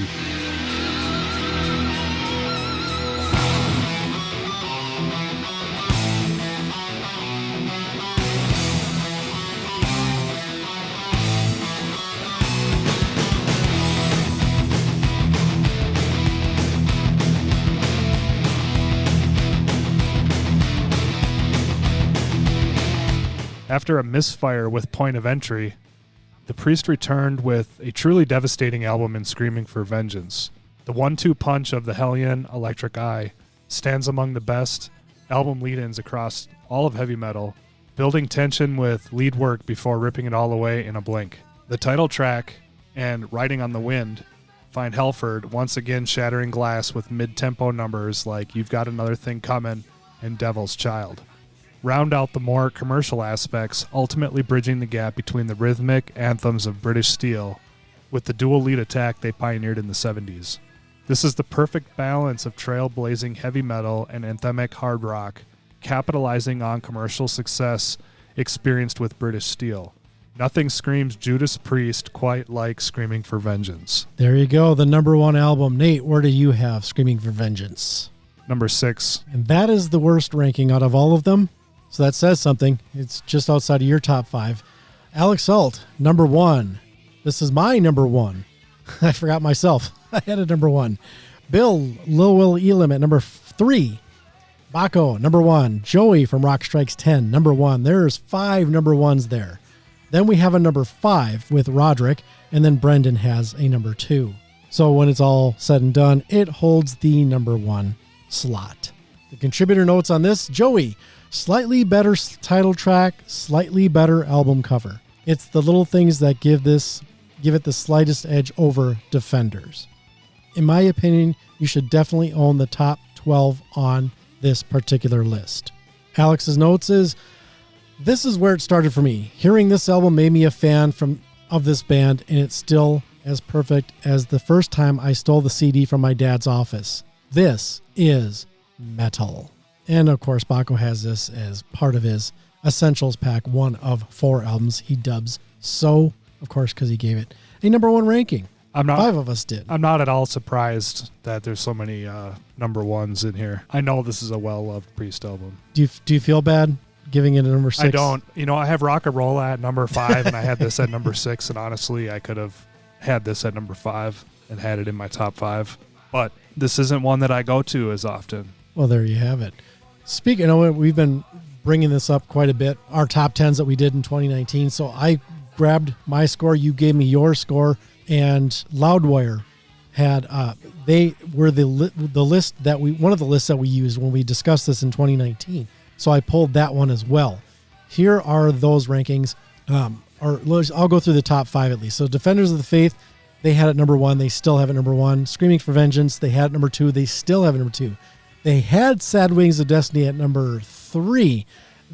After a misfire with Point of Entry, the Priest returned with a truly devastating album in Screaming for Vengeance. The 1-2 punch of the Hellion Electric Eye stands among the best album lead-ins across all of heavy metal, building tension with lead work before ripping it all away in a blink. The title track and Riding on the Wind find Halford once again shattering glass with mid-tempo numbers like You've Got Another Thing Comin' and Devil's Child. Round out the more commercial aspects, ultimately bridging the gap between the rhythmic anthems of British Steel with the dual lead attack they pioneered in the 70s. This is the perfect balance of trailblazing heavy metal and anthemic hard rock, capitalizing on commercial success experienced with British Steel. Nothing screams Judas Priest quite like Screaming for Vengeance. There you go, the number one album. Nate, where do you have Screaming for Vengeance? Number 6. And that is the worst ranking out of all of them. So that says something. It's just outside of your top 5. Alex Salt, number 1. This is my number 1. I forgot myself. I had a number 1. Bill, Lil Willy Elam at number 3. Bakko, number 1. Joey from Rock Strikes 10, number 1. There's 5 number 1s there. Then we have a number 5 with Roderick, and then Brendan has a number 2. So when it's all said and done, it holds the number 1 slot. The contributor notes on this: Joey, slightly better title track, slightly better album cover. It's the little things that give it the slightest edge over Defenders. In my opinion, you should definitely own the top 12 on this particular list. Alex's notes is, this is where it started for me. Hearing this album made me a fan of this band, and it's still as perfect as the first time I stole the CD from my dad's office. This is metal. And of course, Bakko has this as part of his Essentials Pack, one of 4 albums he dubs so, of course, because he gave it a number 1 ranking. 5 of us did. I'm not at all surprised that there's so many number 1s in here. I know this is a well-loved Priest album. Do you feel bad giving it a number 6? I don't. I have Rocka Rolla at number 5, and I had this at number 6, and honestly, I could have had this at number 5 and had it in my top 5. But this isn't one that I go to as often. Well, there you have it. Speaking of, we've been bringing this up quite a bit, our top 10s that we did in 2019. So I grabbed my score, you gave me your score, and Loudwire had they were the list that one of the lists that we used when we discussed this in 2019. So I pulled that one as well. Here are those rankings. I'll go through the top 5 at least. So Defenders of the Faith, they had it number 1. They still have it number 1. Screaming for Vengeance, they had it number 2. They still have it number 2. They had Sad Wings of Destiny at number 3.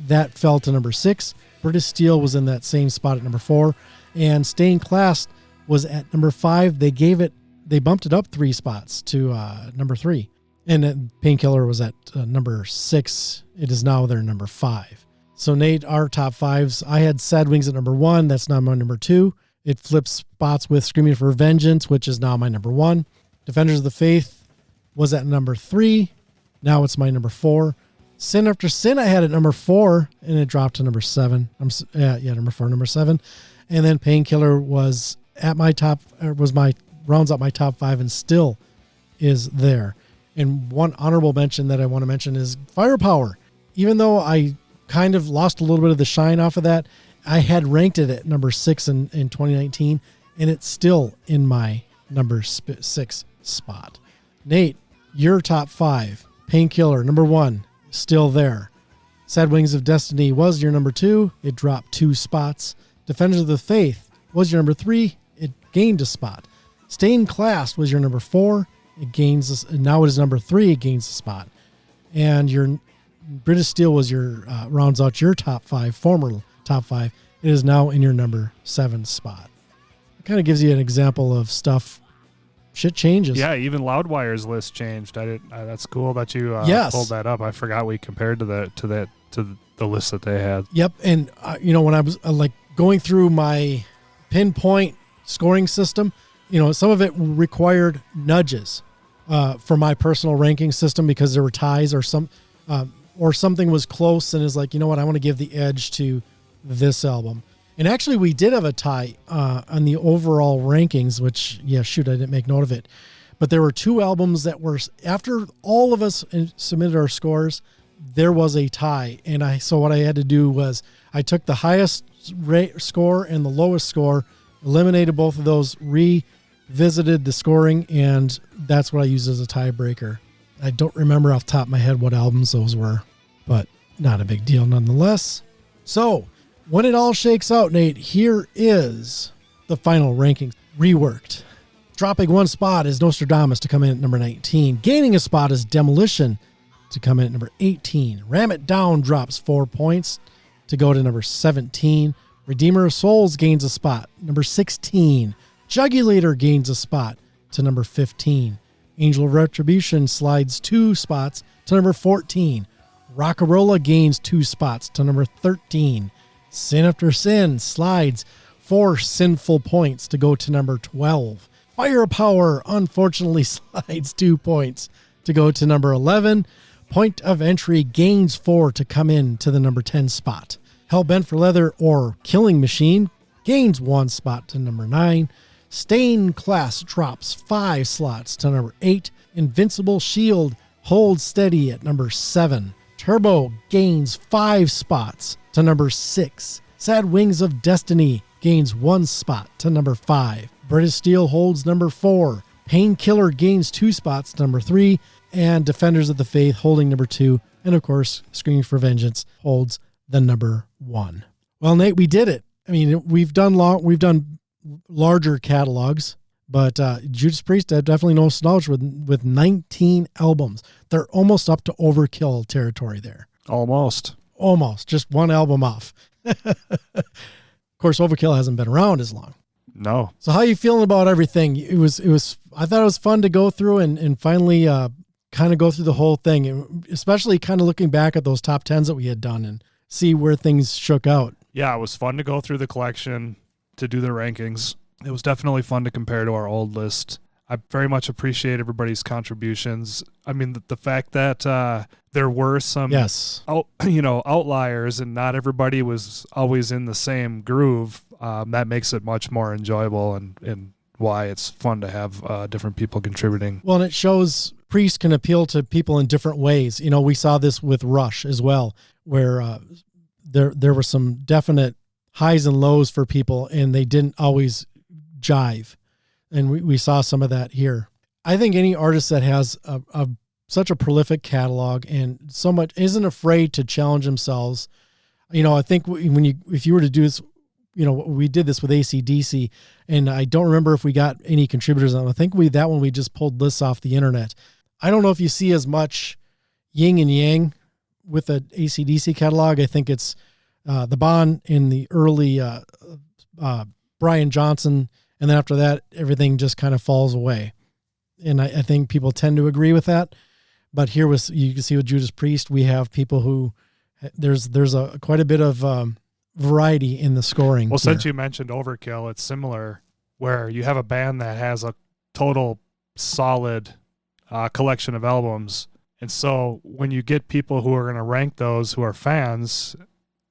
That fell to number 6. British Steel was in that same spot at number 4. And Stained Class was at number 5. They bumped it up 3 spots to number 3. And then Painkiller was at number 6. It is now their number 5. So Nate, our top 5s, I had Sad Wings at number 1. That's now my number 2. It flips spots with Screaming for Vengeance, which is now my number 1. Defenders of the Faith was at number 3. Now it's my number 4. Sin After Sin I had at number 4, and it dropped to number 7. Number 4, number 7. And then Painkiller was at my top, rounds out my top 5 and still is there. And one honorable mention that I want to mention is Firepower. Even though I kind of lost a little bit of the shine off of that, I had ranked it at number 6 in 2019, and it's still in my number 6 spot. Nate, your top 5. Painkiller, number 1, still there. Sad Wings of Destiny was your number 2. It dropped 2 spots. Defenders of the Faith was your number 3. It gained a spot. Stained Class was your number 4. It gains, now it is number 3. It gains a spot. And your British Steel was your rounds out your top 5, former top 5. It is now in your number 7 spot. It kind of gives you an example of stuff. Shit changes. Yeah, even Loudwire's list changed. That's cool that you pulled that up. I forgot we compared to the list that they had. Yep, and when I was going through my pinpoint scoring system, some of it required nudges for my personal ranking system because there were ties or something was close and is like, I want to give the edge to this album. And actually, we did have a tie on the overall rankings, which, I didn't make note of it. But there were 2 albums that were, after all of us submitted our scores, there was a tie. And so what I had to do was I took the highest score and the lowest score, eliminated both of those, revisited the scoring, and that's what I used as a tiebreaker. I don't remember off the top of my head what albums those were, but not a big deal nonetheless. So, when it all shakes out, Nate, here is the final ranking reworked. Dropping 1 spot is Nostradamus to come in at number 19. Gaining a spot is Demolition to come in at number 18. Ram It Down drops 4 points to go to number 17. Redeemer of Souls gains a spot, number 16. Jugulator gains a spot to number 15. Angel of Retribution slides 2 spots to number 14. Rocka Rolla gains 2 spots to number 13. Sin After Sin slides 4 sinful points to go to number 12. Firepower unfortunately slides 2 points to go to number 11. Point of Entry gains 4 to come in to the number 10 spot. Hellbent for Leather or Killing Machine gains 1 spot to number 9. Stain Class drops 5 slots to number 8. Invincible Shield holds steady at number 7. Turbo gains 5 spots to number 6. Sad Wings of Destiny gains 1 spot to number 5. British Steel holds number 4. Painkiller gains 2 spots to number 3. And Defenders of the Faith holding number 2. And of course, Screaming for Vengeance holds the number 1. Well, Nate, we did it. I mean, we've done larger catalogs, but Judas Priest had definitely no slouch with 19 albums. They're almost up to overkill territory there. Almost. Just one album off. Of course, overkill hasn't been around as long. No. So how are you feeling about everything? I thought it was fun to go through and finally kind of go through the whole thing, especially kind of looking back at those top 10s that we had done and see where things shook out. Yeah, it was fun to go through the collection, to do the rankings. It was definitely fun to compare to our old list. I very much appreciate everybody's contributions. I mean, the fact that there were some outliers and not everybody was always in the same groove, that makes it much more enjoyable and why it's fun to have different people contributing. Well, and it shows Priest can appeal to people in different ways. You know, we saw this with Rush as well, where there were some definite highs and lows for people, and they didn't always jive. And we saw some of that here. I think any artist that has such a prolific catalog and so much isn't afraid to challenge themselves. You know, I think if you were to do this, you know, we did this with AC/DC, and I don't remember if we got any contributors on. I think we just pulled lists off the internet. I don't know if you see as much yin and yang with the AC/DC catalog. I think it's the Bond in the early Brian Johnson, and then after that, everything just kind of falls away. And I think people tend to agree with that. But here you can see with Judas Priest, we have people who there's quite a bit of variety in the scoring. Well, since you mentioned Overkill, it's similar where you have a band that has a total solid collection of albums. And so when you get people who are going to rank those who are fans,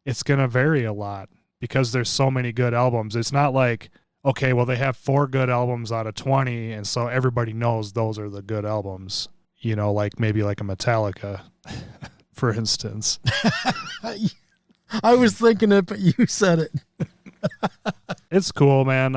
it's going to vary a lot because there's so many good albums. It's not like, okay, well, they have 4 good albums out of 20, and so everybody knows those are the good albums. You know, like maybe like a Metallica, for instance. I was thinking it, but you said it. It's cool, man.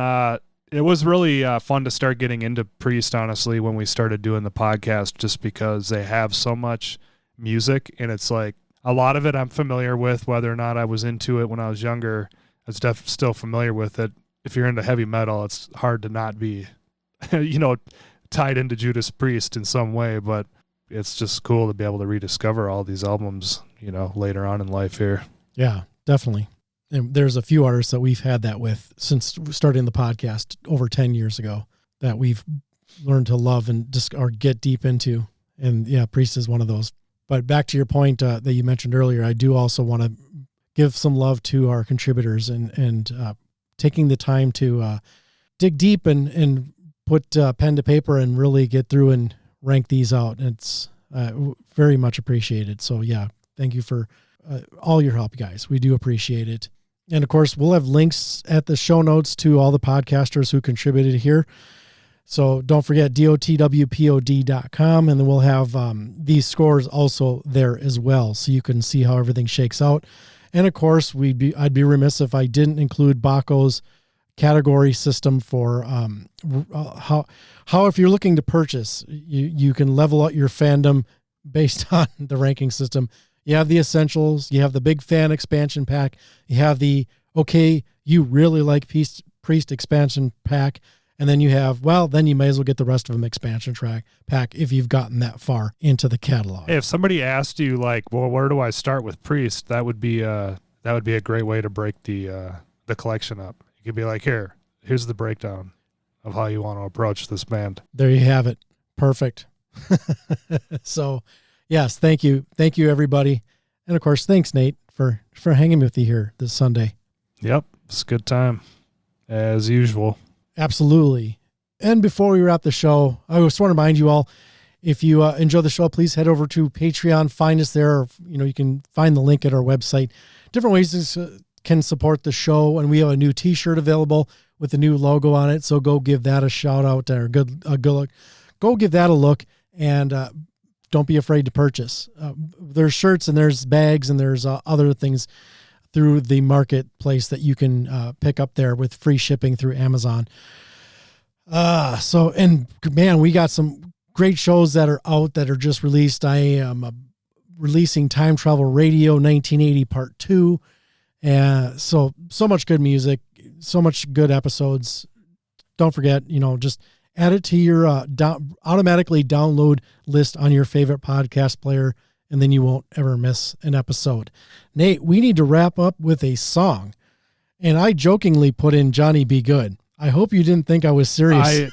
It was really fun to start getting into Priest, honestly, when we started doing the podcast, just because they have so much music, and it's like a lot of it I'm familiar with, whether or not I was into it when I was younger. I was still familiar with it. If you're into heavy metal, it's hard to not be, tied into Judas Priest in some way, but it's just cool to be able to rediscover all these albums, later on in life here. Yeah, definitely. And there's a few artists that we've had that with since starting the podcast over 10 years ago that we've learned to love and or get deep into. And yeah, Priest is one of those. But back to your point that you mentioned earlier, I do also want to give some love to our contributors and taking the time to dig deep and put pen to paper and really get through and rank these out. It's very much appreciated. So yeah, thank you for all your help, guys. We do appreciate it. And of course, we'll have links at the show notes to all the podcasters who contributed here. So don't forget dotwpod.com, and then we'll have these scores also there as well, so you can see how everything shakes out. And of course, I'd be remiss if I didn't include Bakko's category system for how if you're looking to purchase, you can level out your fandom based on the ranking system. You have the essentials, you have the big fan expansion pack, you have the you really like Priest expansion pack, and then you have, then you may as well get the rest of them expansion pack if you've gotten that far into the catalog. Hey, if somebody asked you where do I start with Priest, that would be a great way to break the collection up. You could be like, here's the breakdown of how you want to approach this band. There you have it. Perfect. So Yes, thank you. Thank you, everybody. And of course, thanks, Nate, for hanging with you here this Sunday. Yep, it's a good time, as usual. Absolutely. And before we wrap the show, I just want to remind you all, if you enjoy the show, please head over to Patreon, find us there. Or, you can find the link at our website. Different ways to can support the show, and we have a new T-shirt available with the new logo on it. So go give that a shout out or a good look. Go give that a look, and don't be afraid to purchase. There's shirts and there's bags and there's other things through the marketplace that you can pick up there with free shipping through Amazon. And man, we got some great shows that are out that are just released. I am releasing Time Travel Radio 1980 Part 2. So much good music, so much good episodes. Don't forget, just add it to your automatically download list on your favorite podcast player, and then you won't ever miss an episode. Nate, we need to wrap up with a song. And I jokingly put in Johnny Be Good. I hope you didn't think I was serious.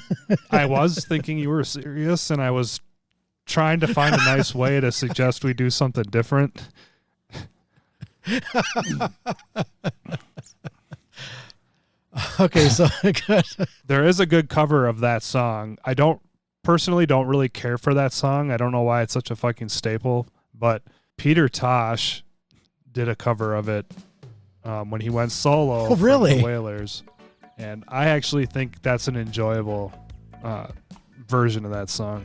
I was thinking you were serious, and I was trying to find a nice way to suggest we do something different. Okay, so good. There is a good cover of that song. I personally don't really care for that song. I don't know why it's such a fucking staple, but Peter Tosh did a cover of it when he went solo. Oh, really? From the Wailers. And I actually think that's an enjoyable version of that song.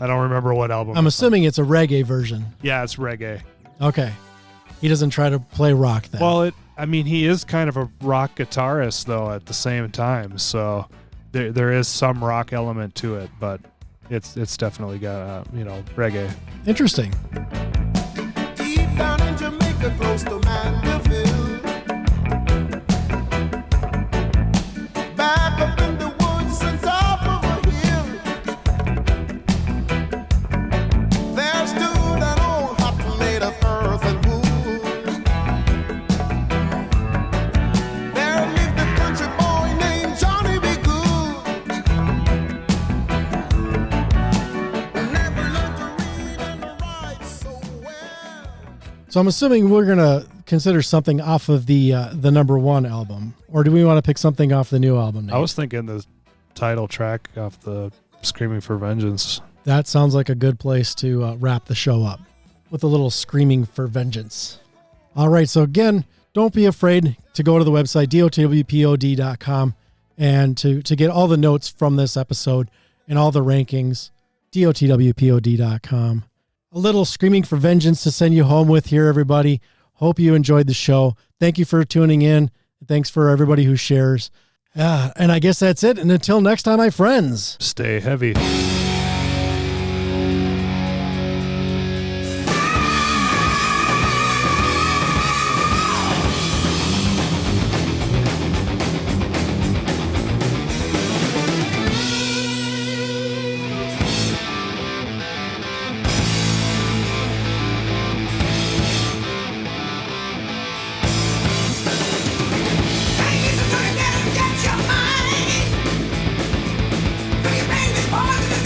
I don't remember what album. I'm assuming it's a reggae version. Yeah, it's reggae. Okay. He doesn't try to play rock then. Well, he is kind of a rock guitarist, though, at the same time. So there is some rock element to it, but it's definitely got, reggae. Interesting. Deep down in Jamaica, close to Mandeville. Back up in the woods on top of a hill. There stood an old hut made of earth and wood. There lived a country boy named Johnny Be Good. Never learned to read and write so well. So I'm assuming we're going to consider something off of the number one album, or do we want to pick something off the new album, Nate? I was thinking the title track off the Screaming for Vengeance. That sounds like a good place to wrap the show up with a little Screaming for Vengeance. All right, so again, don't be afraid to go to the website, dotwpod.com, and to get all the notes from this episode and all the rankings, dotwpod.com. A little Screaming for Vengeance to send you home with here, everybody. Hope you enjoyed the show. Thank you for tuning in. Thanks for everybody who shares. And I guess that's it. And until next time, my friends. Stay heavy. Get your mind. Bring it, baby, boys, and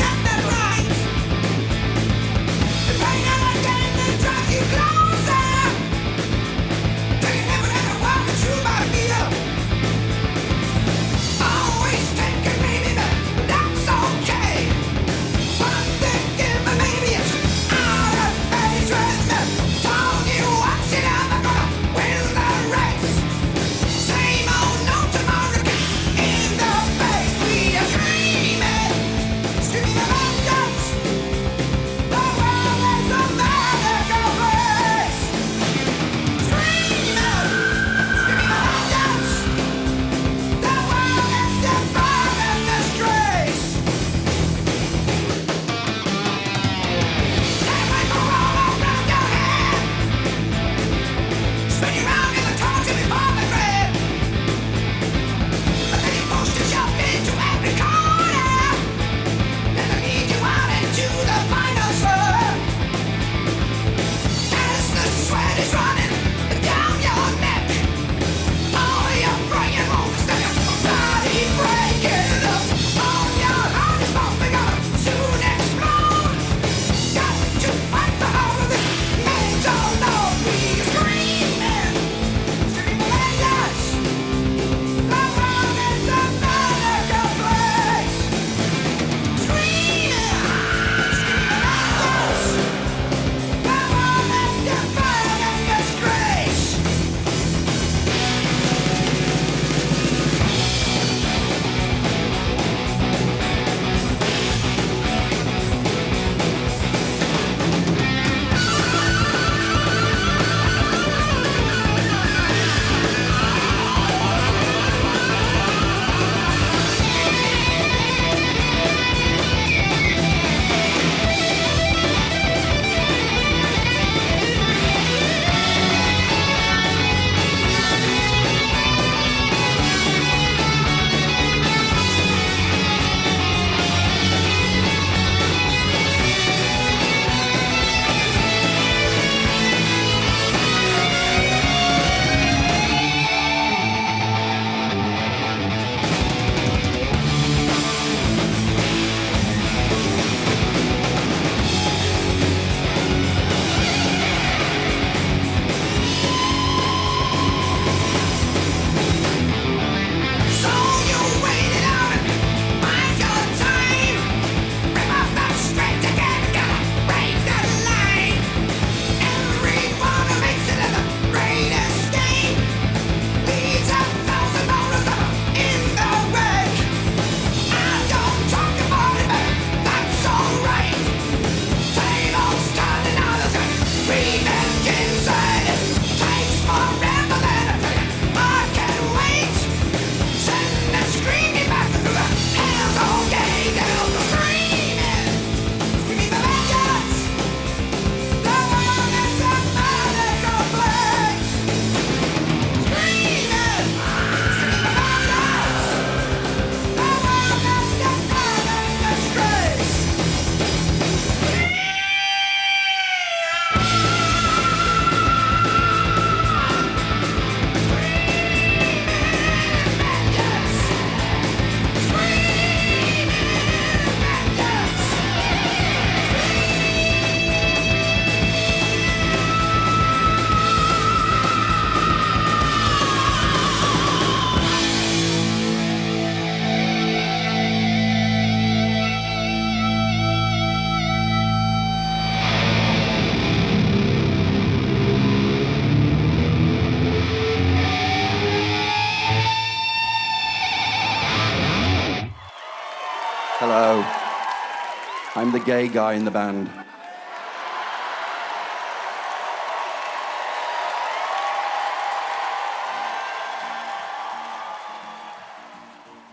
I'm the gay guy in the band.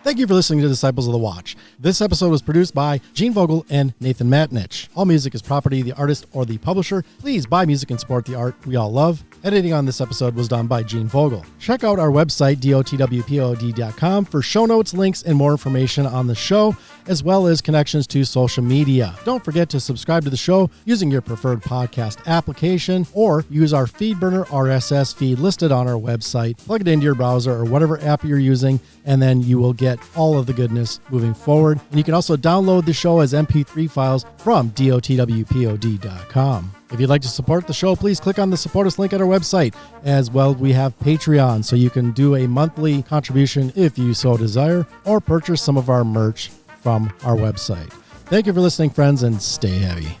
Thank you for listening to Disciples of the Watch. This episode was produced by Gene Vogel and Nathan Matnich. All music is property of the artist or the publisher. Please buy music and support the art we all love. Editing on this episode was done by Gene Vogel. Check out our website, dotwpod.com, for show notes, links, and more information on the show, as well as connections to social media. Don't forget to subscribe to the show using your preferred podcast application, or use our FeedBurner RSS feed listed on our website. Plug it into your browser or whatever app you're using, and then you will get all of the goodness moving forward. And you can also download the show as MP3 files from dotwpod.com. If you'd like to support the show, please click on the support us link at our website. As well, we have Patreon, so you can do a monthly contribution if you so desire, or purchase some of our merch from our website. Thank you for listening, friends, and stay heavy.